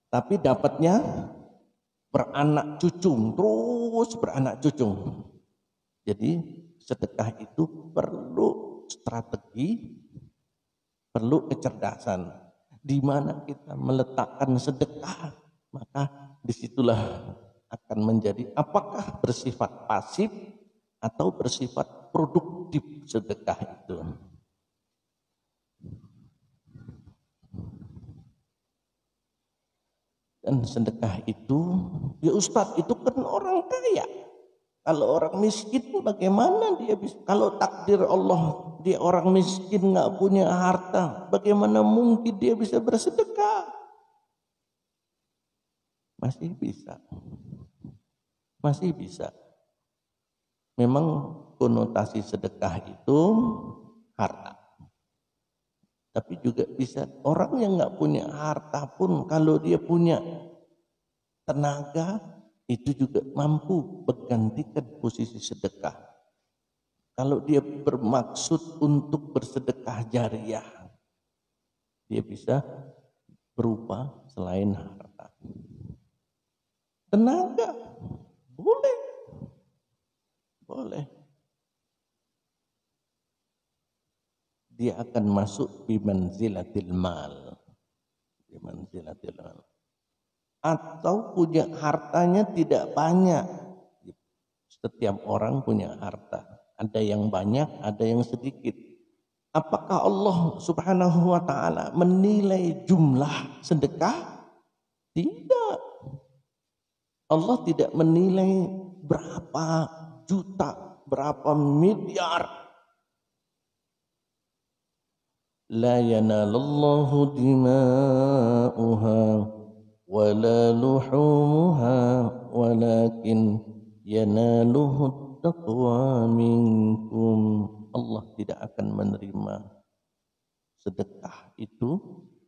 tapi dapatnya beranak cucung, terus beranak cucung. Jadi sedekah itu perlu strategi, perlu kecerdasan. Di mana kita meletakkan sedekah, maka disitulah akan menjadi apakah bersifat pasif atau bersifat produktif sedekah itu. Dan sedekah itu, ya Ustadz, itu kan orang kaya. Kalau orang miskin bagaimana dia bisa? Kalau takdir Allah dia orang miskin nggak punya harta, bagaimana mungkin dia bisa bersedekah? Masih bisa, masih bisa. Memang konotasi sedekah itu harta, tapi juga bisa orang yang nggak punya harta pun kalau dia punya tenaga itu juga mampu menggantikan posisi sedekah. Kalau dia bermaksud untuk bersedekah jariyah, dia bisa berupa selain harta. Tenaga, boleh. Boleh. Dia akan masuk bimanzilatil mal. Bimanzilatil mal. Atau punya hartanya tidak banyak. Setiap orang punya harta. Ada yang banyak, ada yang sedikit. Apakah Allah Subhanahu wa ta'ala menilai jumlah sedekah? Tidak. Allah tidak menilai berapa juta, berapa miliar. La yanalallahu dima'uha wala luhumuha walakin yanaluhu taqwa minkum. Allah tidak akan menerima sedekah itu,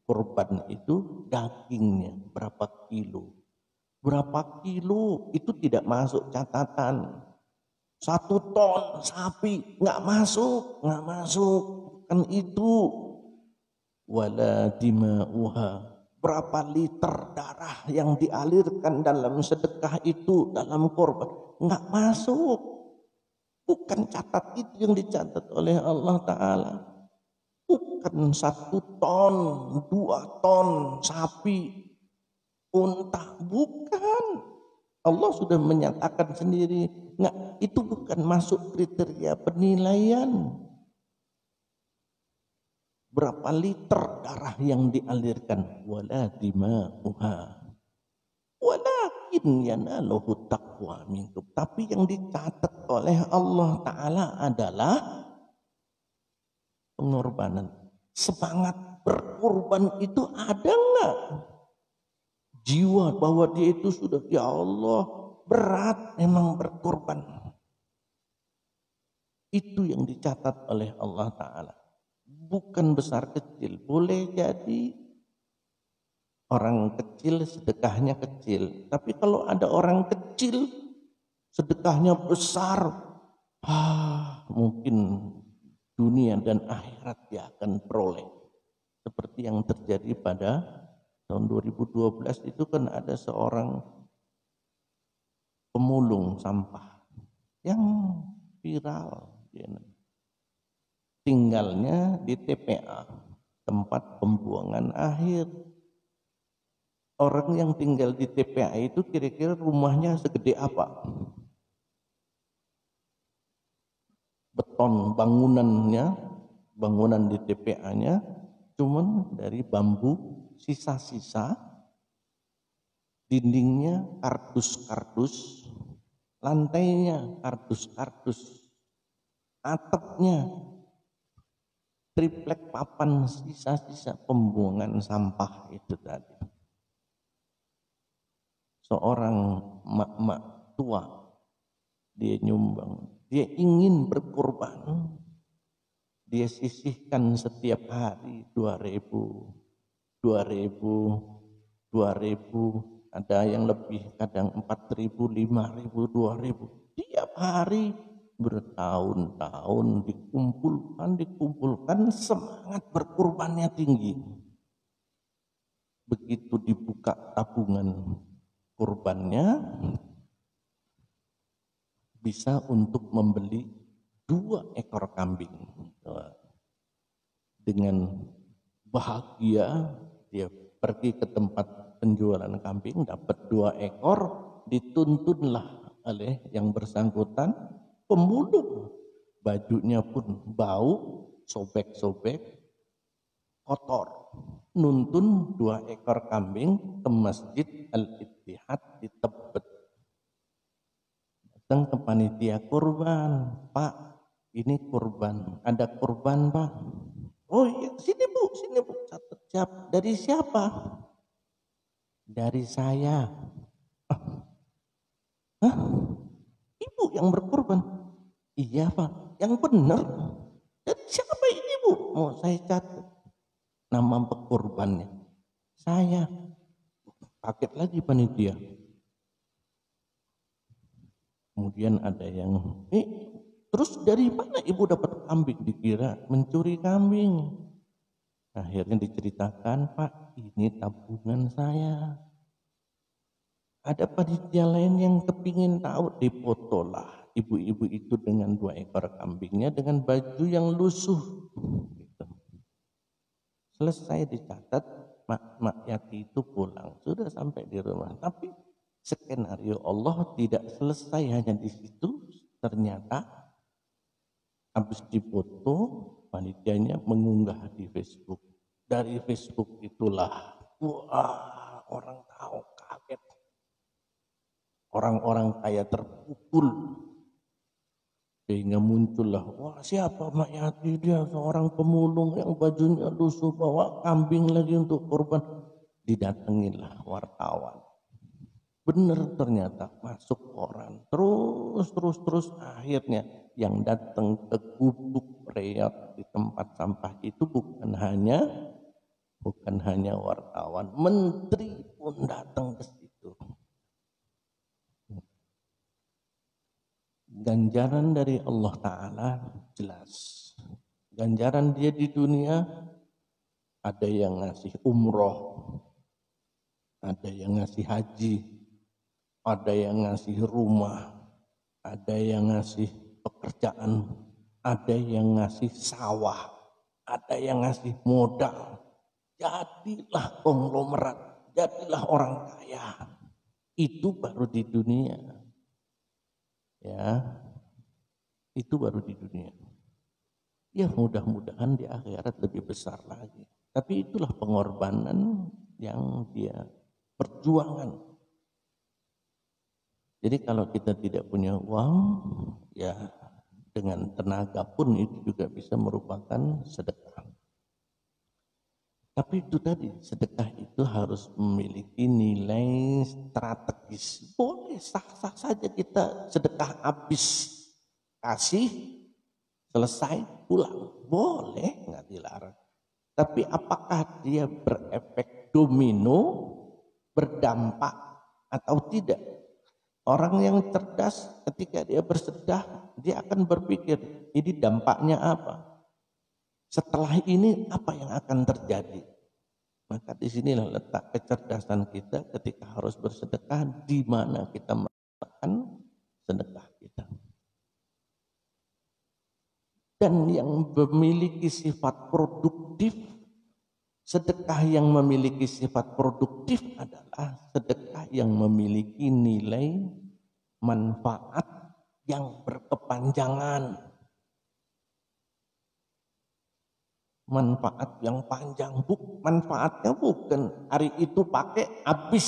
kurban itu, dagingnya berapa kilo. Berapa kilo itu tidak masuk catatan. 1 ton sapi nggak masuk, bukan itu. Wala dima'uha, berapa liter darah yang dialirkan dalam sedekah itu, dalam korban, nggak masuk. Bukan catat itu yang dicatat oleh Allah Ta'ala. Bukan 1 ton, 2 ton sapi, unta, bukan. Allah sudah menyatakan sendiri, nggak, itu bukan masuk kriteria penilaian. Berapa liter darah yang dialirkan? Wala dima'uha walakin yanaluhu taqwa minkum. Tapi yang dicatat oleh Allah Ta'ala adalah pengorbanan. Semangat berkorban itu ada nggak? Jiwa bahwa dia itu sudah, ya Allah, berat memang berkorban. Itu yang dicatat oleh Allah Ta'ala. Bukan besar kecil. Boleh jadi orang kecil sedekahnya kecil. Tapi kalau ada orang kecil sedekahnya besar, mungkin dunia dan akhirat dia akan peroleh. Seperti yang terjadi pada tahun 2012 itu kan ada seorang pemulung sampah yang viral. Tinggalnya di TPA, tempat pembuangan akhir. Orang yang tinggal di TPA itu kira-kira rumahnya segede apa? Beton bangunannya, bangunan di TPA-nya cuman dari bambu, sisa-sisa, dindingnya kardus-kardus, lantainya kardus-kardus, atapnya triplek papan, sisa-sisa pembuangan sampah itu tadi. Seorang mak-mak tua, dia nyumbang, dia ingin berkorban, dia sisihkan setiap hari 2.000, 2.000, 2.000, ada yang lebih, kadang 4.000, 5.000, 2.000, tiap hari. Bertahun-tahun dikumpulkan, semangat berkorbannya tinggi. Begitu dibuka tabungan kurbannya, bisa untuk membeli 2 ekor kambing. Dengan bahagia dia pergi ke tempat penjualan kambing, dapat 2 ekor, dituntunlah oleh yang bersangkutan. Pemulung, bajunya pun bau, sobek-sobek, kotor. Nuntun 2 ekor kambing ke Masjid Al-Ittihad di Tebet. Datang ke panitia kurban, Pak, ini kurban, ada kurban Pak. Oh iya, sini Bu, catat siap. Dari siapa? Dari saya. Hah? Ibu yang berkorban? Iya Pak, yang benar. Dari siapa ini Bu? Oh, saya catat nama pekorbannya. Saya. Kaget lagi panitia. Kemudian ada yang, terus dari mana ibu dapat kambing? Dikira mencuri kambing. Akhirnya diceritakan, Pak, ini tabungan saya. Ada panitia lain yang kepingin tahu, difotolah ibu-ibu itu dengan 2 ekor kambingnya dengan baju yang lusuh. Gitu. Selesai dicatat, mak Yati itu pulang, sudah sampai di rumah. Tapi skenario Allah tidak selesai hanya di situ. Ternyata habis difoto, panitianya mengunggah di Facebook. Dari Facebook itulah, wah, orang tahu, kaget. Orang-orang kaya terpukul, sehingga muncullah, wah siapa Mak Yati, dia seorang pemulung yang bajunya lusuh, bawa kambing lagi untuk korban. Didatangilah wartawan. Benar ternyata masuk koran, terus akhirnya yang datang ke gubuk reot di tempat sampah itu bukan hanya wartawan, menteri pun datang ke situ. Ganjaran dari Allah Ta'ala jelas. Ganjaran dia di dunia, ada yang ngasih umroh, ada yang ngasih haji, ada yang ngasih rumah, ada yang ngasih pekerjaan, ada yang ngasih sawah, ada yang ngasih modal. Jadilah konglomerat, jadilah orang kaya. Itu baru di dunia. Ya, itu baru di dunia. Ya mudah-mudahan di akhirat lebih besar lagi. Tapi itulah pengorbanan yang dia perjuangan. Jadi kalau kita tidak punya uang, ya dengan tenaga pun itu juga bisa merupakan sedekah. Tapi itu tadi, sedekah itu harus memiliki nilai strategis. Boleh sah-sah saja kita sedekah habis, kasih, selesai, pulang. Boleh, nggak dilarang. Tapi apakah dia berefek domino, berdampak atau tidak? Orang yang cerdas ketika dia bersedekah, dia akan berpikir, ini dampaknya apa? Setelah ini apa yang akan terjadi? Maka disinilah letak kecerdasan kita ketika harus bersedekah, di mana kita melakukan sedekah kita. Dan yang memiliki sifat produktif, sedekah yang memiliki sifat produktif adalah sedekah yang memiliki nilai manfaat yang berkepanjangan. Manfaat yang panjang, manfaatnya bukan hari itu pakai habis,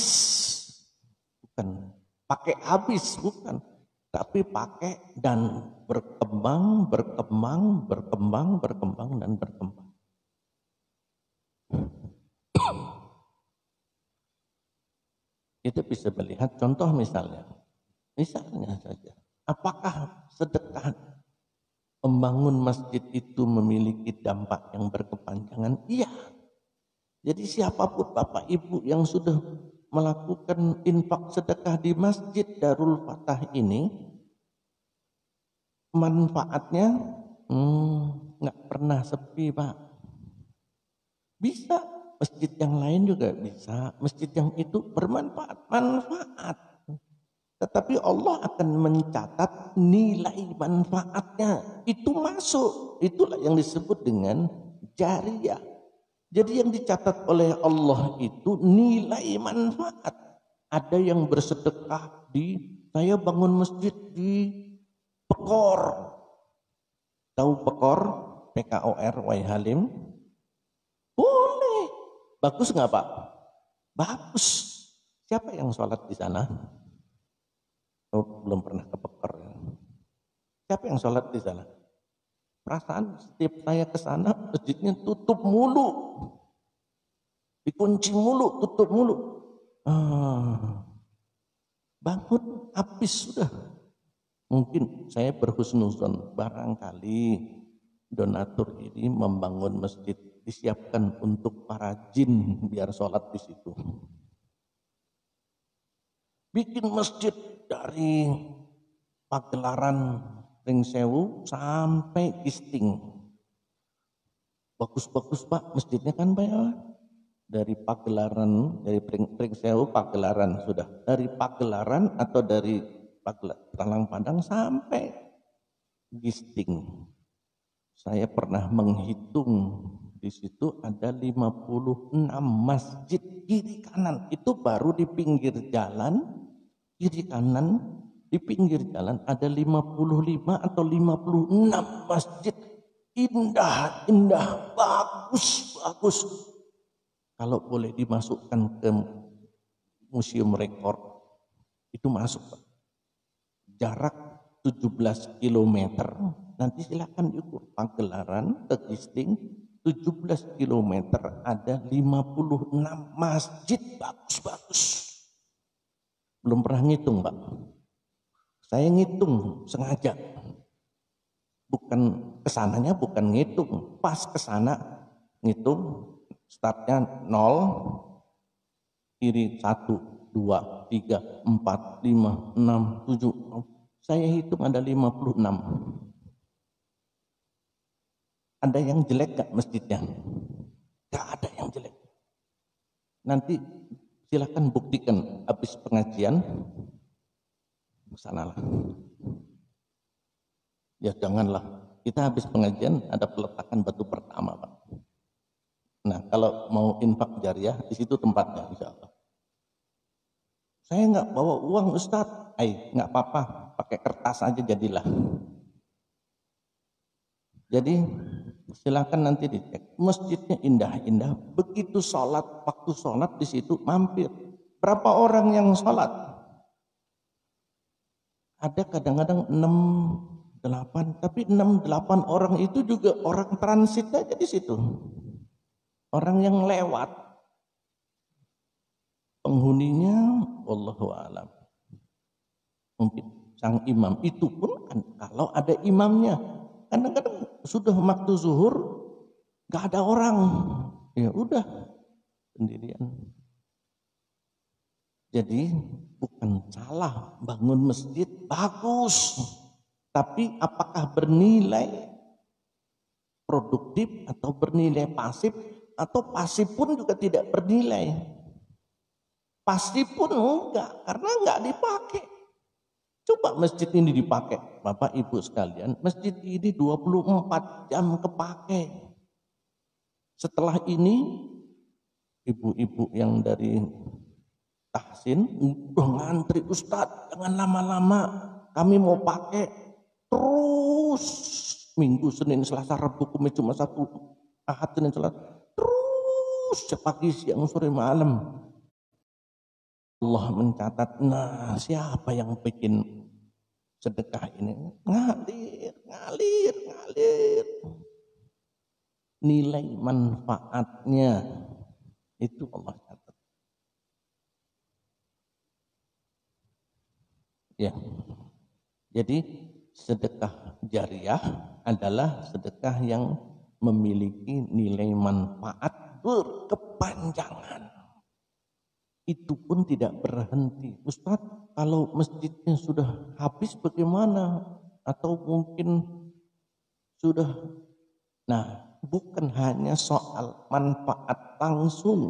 bukan pakai habis, bukan, tapi pakai dan berkembang dan berkembang. Kita bisa melihat contoh misalnya saja, apakah sedekah membangun masjid itu memiliki dampak yang berkepanjangan? Iya. Jadi siapapun Bapak Ibu yang sudah melakukan infak sedekah di Masjid Darul Fatah ini, manfaatnya nggak pernah sepi, Pak. Bisa masjid yang lain juga bisa, masjid yang itu bermanfaat, manfaat. Tetapi Allah akan mencatat nilai manfaatnya. Itu masuk. Itulah yang disebut dengan jariyah. Jadi yang dicatat oleh Allah itu nilai manfaat. Ada yang bersedekah saya bangun masjid di Pekor. Tahu Pekor? PKOR, Waihalim. Boleh. Bagus nggak Pak? Bagus. Siapa yang sholat di sana? Oh, belum pernah ke Pekor. Siapa yang sholat di sana? Perasaan setiap saya ke sana masjidnya tutup mulu, dikunci mulu, tutup mulu. Bangun habis sudah. Mungkin saya berhusnuzon, barangkali donatur ini membangun masjid disiapkan untuk para jin biar sholat di situ. Bikin masjid dari Pagelaran Ring Sewu sampai Gisting. Bagus-bagus Pak, masjidnya kan banyak. Dari Pagelaran, dari Ring Sewu Pagelaran sudah. Dari Pagelaran atau dari Talang Padang sampai Gisting. Saya pernah menghitung di situ ada 56 masjid kiri kanan. Itu baru di pinggir jalan. Kiri kanan di pinggir jalan ada 55 atau 56 masjid. Indah, bagus. Kalau boleh dimasukkan ke museum rekor, itu masuk Pak. Jarak 17 km. Nanti silakan diukur. Pagelaran ke Gisting 17 km ada 56 masjid bagus. Belum pernah ngitung Pak. Saya ngitung sengaja. bukan kesananya bukan ngitung, pas kesana ngitung startnya 0, kiri 1, 2, 3, 4, 5, 6, 7, saya hitung ada 56. Ada yang jelek gak masjidnya? Gak ada yang jelek. Nanti silakan buktikan habis pengajian sanalah. Ya janganlah. Kita habis pengajian ada peletakan batu pertama, Pak. Nah, kalau mau infak jariah di situ tempatnya insya Allah. Saya nggak bawa uang Ustadz. Nggak apa-apa, pakai kertas aja jadilah. Jadi silakan nanti dicek. Masjidnya indah-indah. Begitu sholat, waktu sholat di situ mampir. Berapa orang yang sholat? Ada kadang-kadang 6, 8, tapi 6, 8 orang itu juga orang transit aja di situ. Orang yang lewat. Penghuninya wallahu a'lam. Mungkin sang imam itu pun kan kalau ada imamnya. Kadang-kadang sudah waktu zuhur gak ada orang. Ya udah sendirian. Jadi bukan salah bangun masjid bagus. Tapi apakah bernilai produktif atau bernilai pasif, atau pasif pun juga tidak bernilai. Pasif pun enggak, karena enggak dipakai. Coba masjid ini dipakai, Bapak Ibu sekalian, masjid ini 24 jam kepake. Setelah ini ibu-ibu yang dari tahsin udah ngantri, Ustadz jangan lama-lama, kami mau pakai terus Minggu, Senin, Selasa, Rabu, Kamis, Jumat, Sabtu, Ahad, Senin, Selasa, terus pagi, siang, sore, malam. Allah mencatat, nah siapa yang bikin sedekah ini? Ngalir. Nilai manfaatnya itu Allah catat. Ya. Jadi sedekah jariah adalah sedekah yang memiliki nilai manfaat berkepanjangan. Itu pun tidak berhenti. Ustadz, kalau masjidnya sudah habis bagaimana? Atau mungkin sudah. Nah, bukan hanya soal manfaat langsung,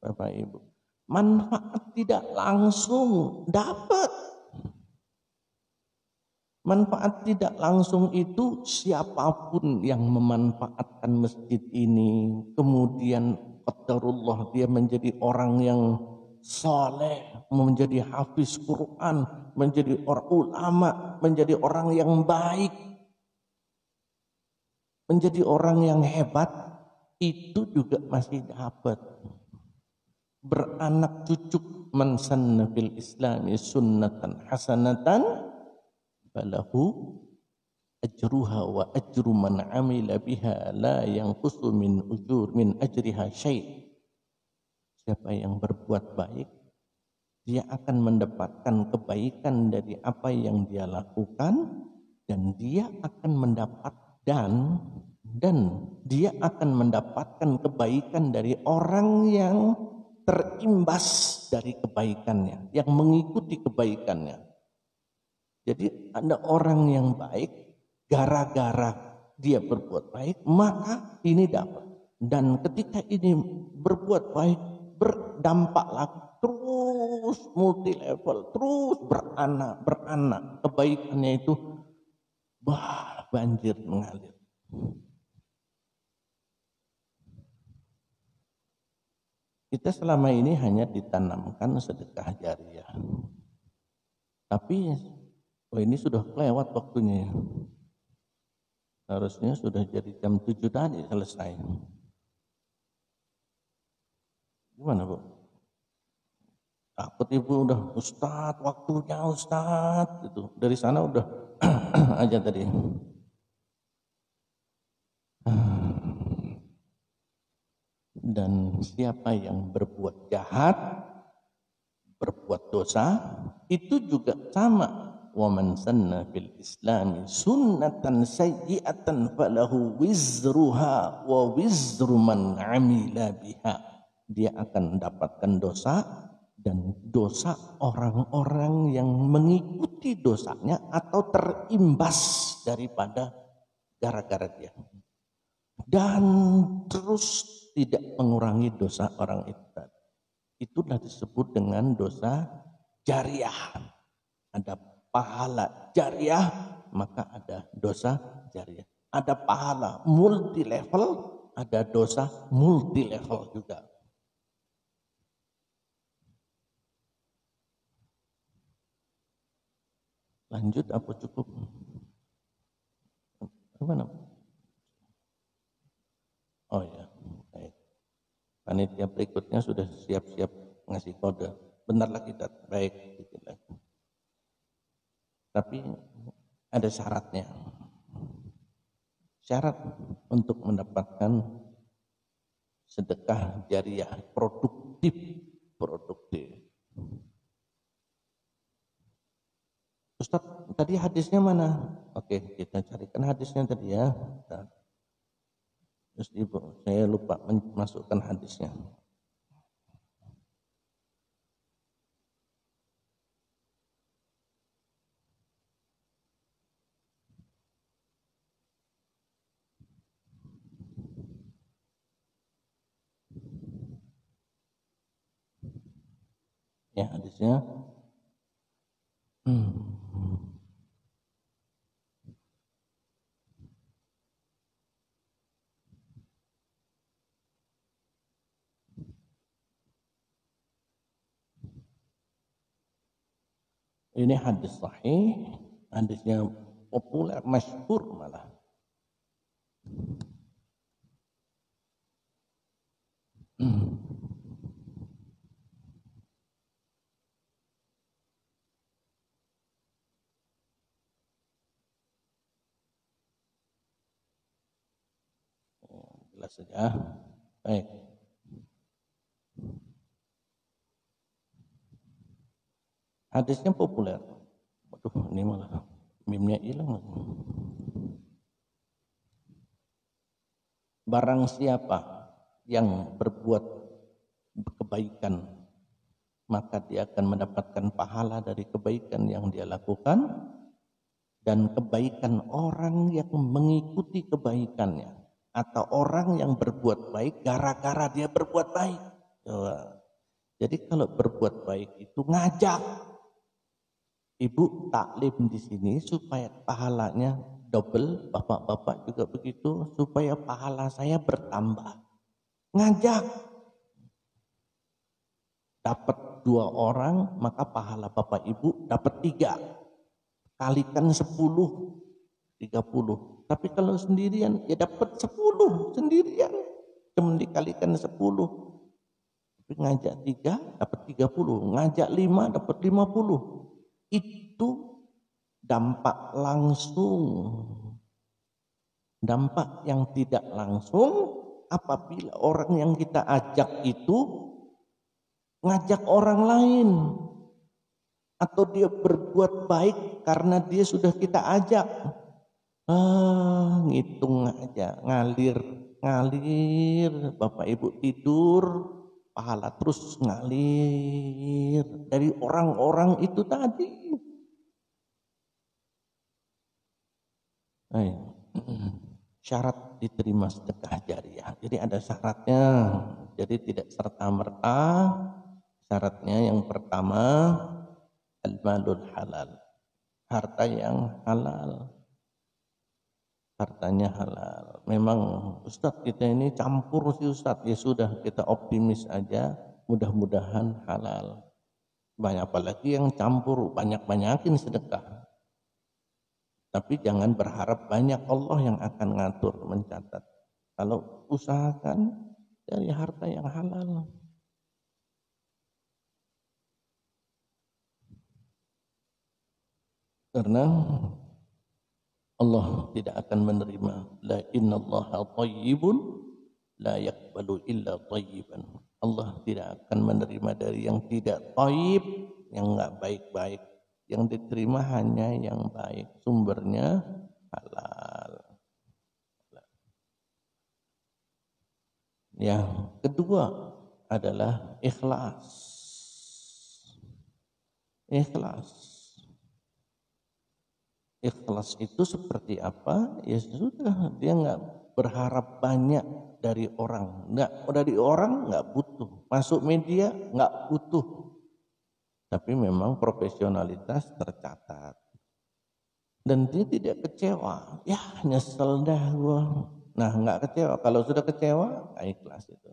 Bapak Ibu. Manfaat tidak langsung dapat. Manfaat tidak langsung itu siapapun yang memanfaatkan masjid ini, kemudian qadarullah dia menjadi orang yang saleh, menjadi hafiz Quran, menjadi orang ulama, menjadi orang yang baik, menjadi orang yang hebat, itu juga masih dapat. Beranak cucu, man sanna fil islami sunnatan hasanatan falahu ajruha wa ajru man amila biha la yanqusu min ajriha syai'. Siapa yang berbuat baik, dia akan mendapatkan kebaikan dari apa yang dia lakukan, dan dia akan dia akan mendapatkan kebaikan dari orang yang terimbas dari kebaikannya, yang mengikuti kebaikannya. Jadi ada orang yang baik, gara-gara dia berbuat baik, maka ini dapat. Dan ketika ini berbuat baik, berdampaklah terus multi level, terus beranak. Kebaikannya itu banjir mengalir. Kita selama ini hanya ditanamkan sedekah jariah. Tapi ini sudah kelewat waktunya. Harusnya sudah jadi jam 7 tadi selesai. Gimana Bu? Takut Ibu udah Ustadz, waktunya Ustadz. Gitu. Dari sana udah aja tadi. Dan siapa yang berbuat jahat, berbuat dosa, itu juga sama. wa man sanna fil islami sunnatan sayyi'atan falahu wizruha wa wizru man amila biha. Dia akan mendapatkan dosa dan dosa orang-orang yang mengikuti dosanya atau terimbas daripada gara-gara dia. Dan terus tidak mengurangi dosa orang itu. Itulah disebut dengan dosa jariah. Ada pahala jariah, maka ada dosa jariah. Ada pahala multi level, ada dosa multi level juga. Lanjut apa cukup? Gimana? Oh ya, baik. Panitia berikutnya sudah siap-siap ngasih kode. Benar lagi, baik. Tapi ada syaratnya. Syarat untuk mendapatkan sedekah jariah produktif. Ustaz, tadi hadisnya mana? Oke, kita carikan hadisnya tadi ya. Terus ibu, saya lupa memasukkan hadisnya. Ya, hadisnya. Ini hadis sahih, hadisnya populer, masyhur malah. Jelas saja. Baik. Hadisnya populer. Waduh, ini malah mimnya hilang. Barang siapa yang berbuat kebaikan, maka dia akan mendapatkan pahala dari kebaikan yang dia lakukan dan kebaikan orang yang mengikuti kebaikannya atau orang yang berbuat baik gara-gara dia berbuat baik. Jadi kalau berbuat baik itu ngajak. Ibu taklim di sini supaya pahalanya double, bapak-bapak juga begitu, supaya pahala saya bertambah. Ngajak. Dapat 2 orang, maka pahala bapak ibu dapat 3. Kalikan 10, 30. Tapi kalau sendirian, ya dapat 10 sendirian. Cuma dikalikan 10. Tapi ngajak 3, dapat 30. Ngajak 5, dapat 50. Itu dampak langsung. Dampak yang tidak langsung apabila orang yang kita ajak itu ngajak orang lain. Atau dia berbuat baik karena dia sudah kita ajak. Ngitung aja, ngalir. Bapak ibu tidur, pahala terus ngalir dari orang-orang itu tadi. Syarat diterima sedekah jariah. Jadi ada syaratnya. Jadi tidak serta-merta. Syaratnya yang pertama, al-malul halal. Harta yang halal. Hartanya halal. Memang Ustadz kita ini campur sih Ustadz. Ya sudah, kita optimis aja. Mudah-mudahan halal. Banyak apalagi yang campur, banyak-banyakin sedekah. Tapi jangan berharap banyak, Allah yang akan ngatur, mencatat. Kalau usahakan dari harta yang halal. Karena Allah tidak akan menerima. La innallaha thayyibun la yaqbalu illa thayyiban. Allah tidak akan menerima dari yang tidak thayyib, yang enggak baik-baik. yang diterima hanya yang baik, sumbernya halal. Yang kedua adalah ikhlas. Ikhlas. Ikhlas itu seperti apa? Ya sudah, dia nggak berharap banyak dari orang. Dari orang nggak butuh. Masuk media nggak butuh. Tapi memang profesionalitas tercatat. Dan dia tidak kecewa. Ya nyesel dah gua. Nah nggak kecewa. Kalau sudah kecewa, ikhlas itu.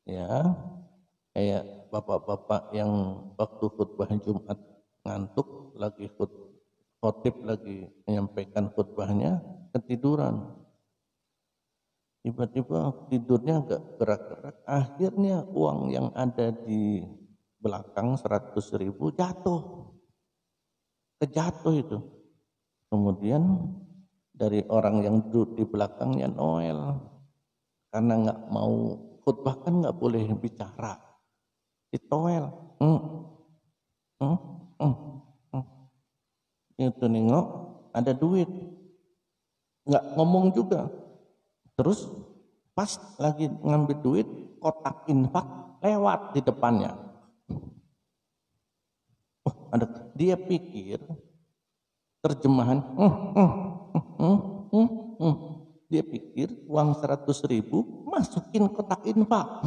Ya, kayak bapak-bapak yang waktu khutbah Jumat ngantuk, lagi khotib lagi menyampaikan khutbahnya, ketiduran. Tiba-tiba tidurnya agak gerak-gerak. Akhirnya uang yang ada di belakang 100.000 jatuh. Kejatuh itu. Kemudian dari orang yang duduk di belakangnya Noel, karena nggak mau khutbah kan nggak boleh bicara, ditoel, itu nengok ada duit, nggak ngomong juga. Terus pas lagi ngambil duit, kotak infak lewat di depannya. Ada, dia pikir terjemahan, dia pikir uang 100.000 masukin kotak infak.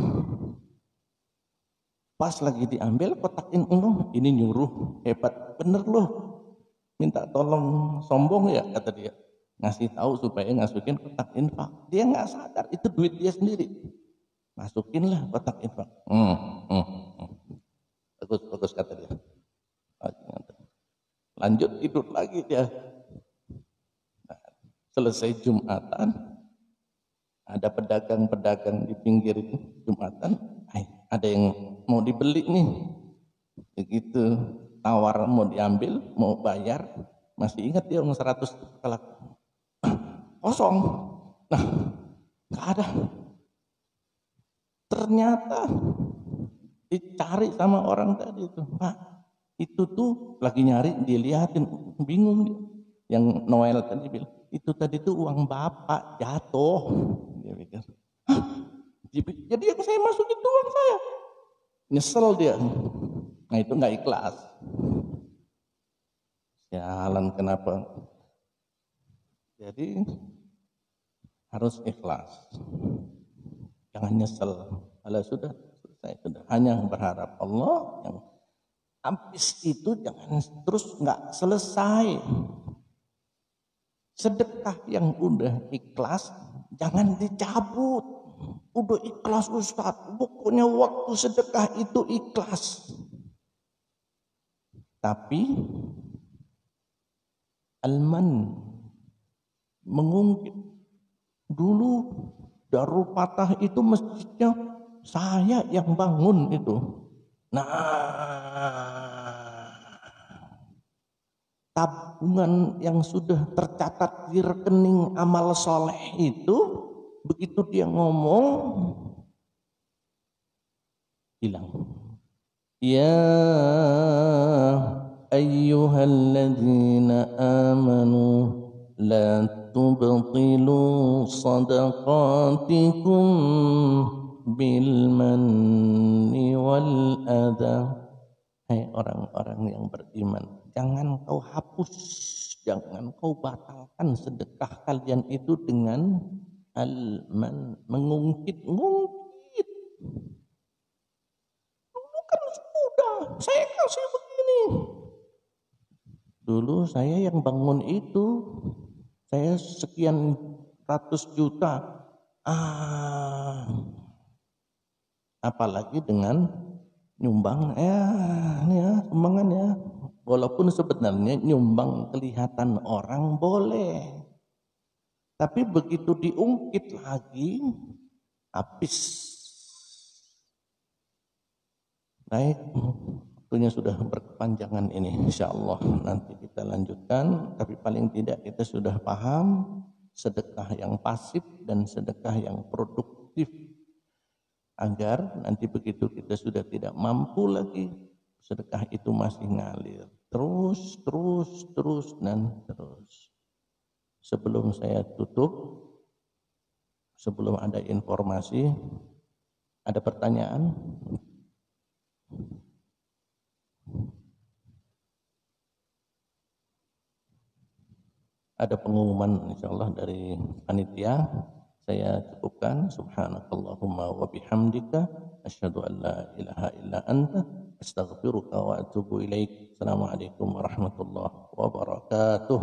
Pas lagi diambil kotak infak, ini nyuruh, hebat bener loh, minta tolong, sombong ya kata dia, ngasih tahu supaya masukin kotak infak. Dia nggak sadar itu duit dia sendiri, masukinlah kotak infak. Bagus kata dia. Lanjut tidur lagi dia. Nah, selesai Jumatan, ada pedagang-pedagang di pinggir Jumatan, ada yang mau dibeli nih, begitu tawar mau diambil, mau bayar, masih ingat dia uang 100 kalau kosong. Nah, nggak ada. Ternyata dicari sama orang tadi itu, Pak, itu tuh lagi nyari, dilihatin, bingung dia. Yang Noel tadi bilang, itu tadi tuh uang bapak jatuh. Dia pikir, jadi yang saya masukin itu uang saya. Nyesel dia. Nah itu nggak ikhlas. Jalan kenapa? Jadi harus ikhlas. Jangan nyesel. Kalau sudah selesai, sudah hanya berharap Allah. Yang habis itu jangan terus nggak selesai. Sedekah yang udah ikhlas jangan dicabut. Udah ikhlas Ustaz, pokoknya waktu sedekah itu ikhlas. Tapi Alman mengungkit, dulu Darul Fatah itu masjidnya saya yang bangun itu. Nah, tabungan yang sudah tercatat di rekening amal soleh itu, begitu dia ngomong, hilang. Ya ayyuhalladzina amanu la tubtilu sadaqatikum bil manni wal adha. Hai orang-orang yang beriman, jangan kau hapus, jangan kau batalkan sedekah kalian itu dengan al-man, mengungkit-ungkit. Dulu kan sudah, saya kasih begini. Dulu saya yang bangun itu, saya sekian ratus juta. Apalagi dengan nyumbang, sumbangan ya. Walaupun sebenarnya nyumbang kelihatan orang boleh, tapi begitu diungkit lagi, habis. Baik, waktunya sudah berkepanjangan ini. Insyaallah nanti kita lanjutkan, tapi paling tidak kita sudah paham sedekah yang pasif dan sedekah yang produktif. Agar nanti begitu kita sudah tidak mampu lagi sedekah itu masih ngalir. Terus, dan terus. Sebelum saya tutup, sebelum ada informasi, ada pertanyaan? Ada pengumuman insyaallah dari panitia. Saya cukupkan. Subhanakallahumma wa bihamdika asyhadu an la ilaha illa anta astaghfiruka wa atubu ilaik. Assalamualaikum warahmatullahi wabarakatuh.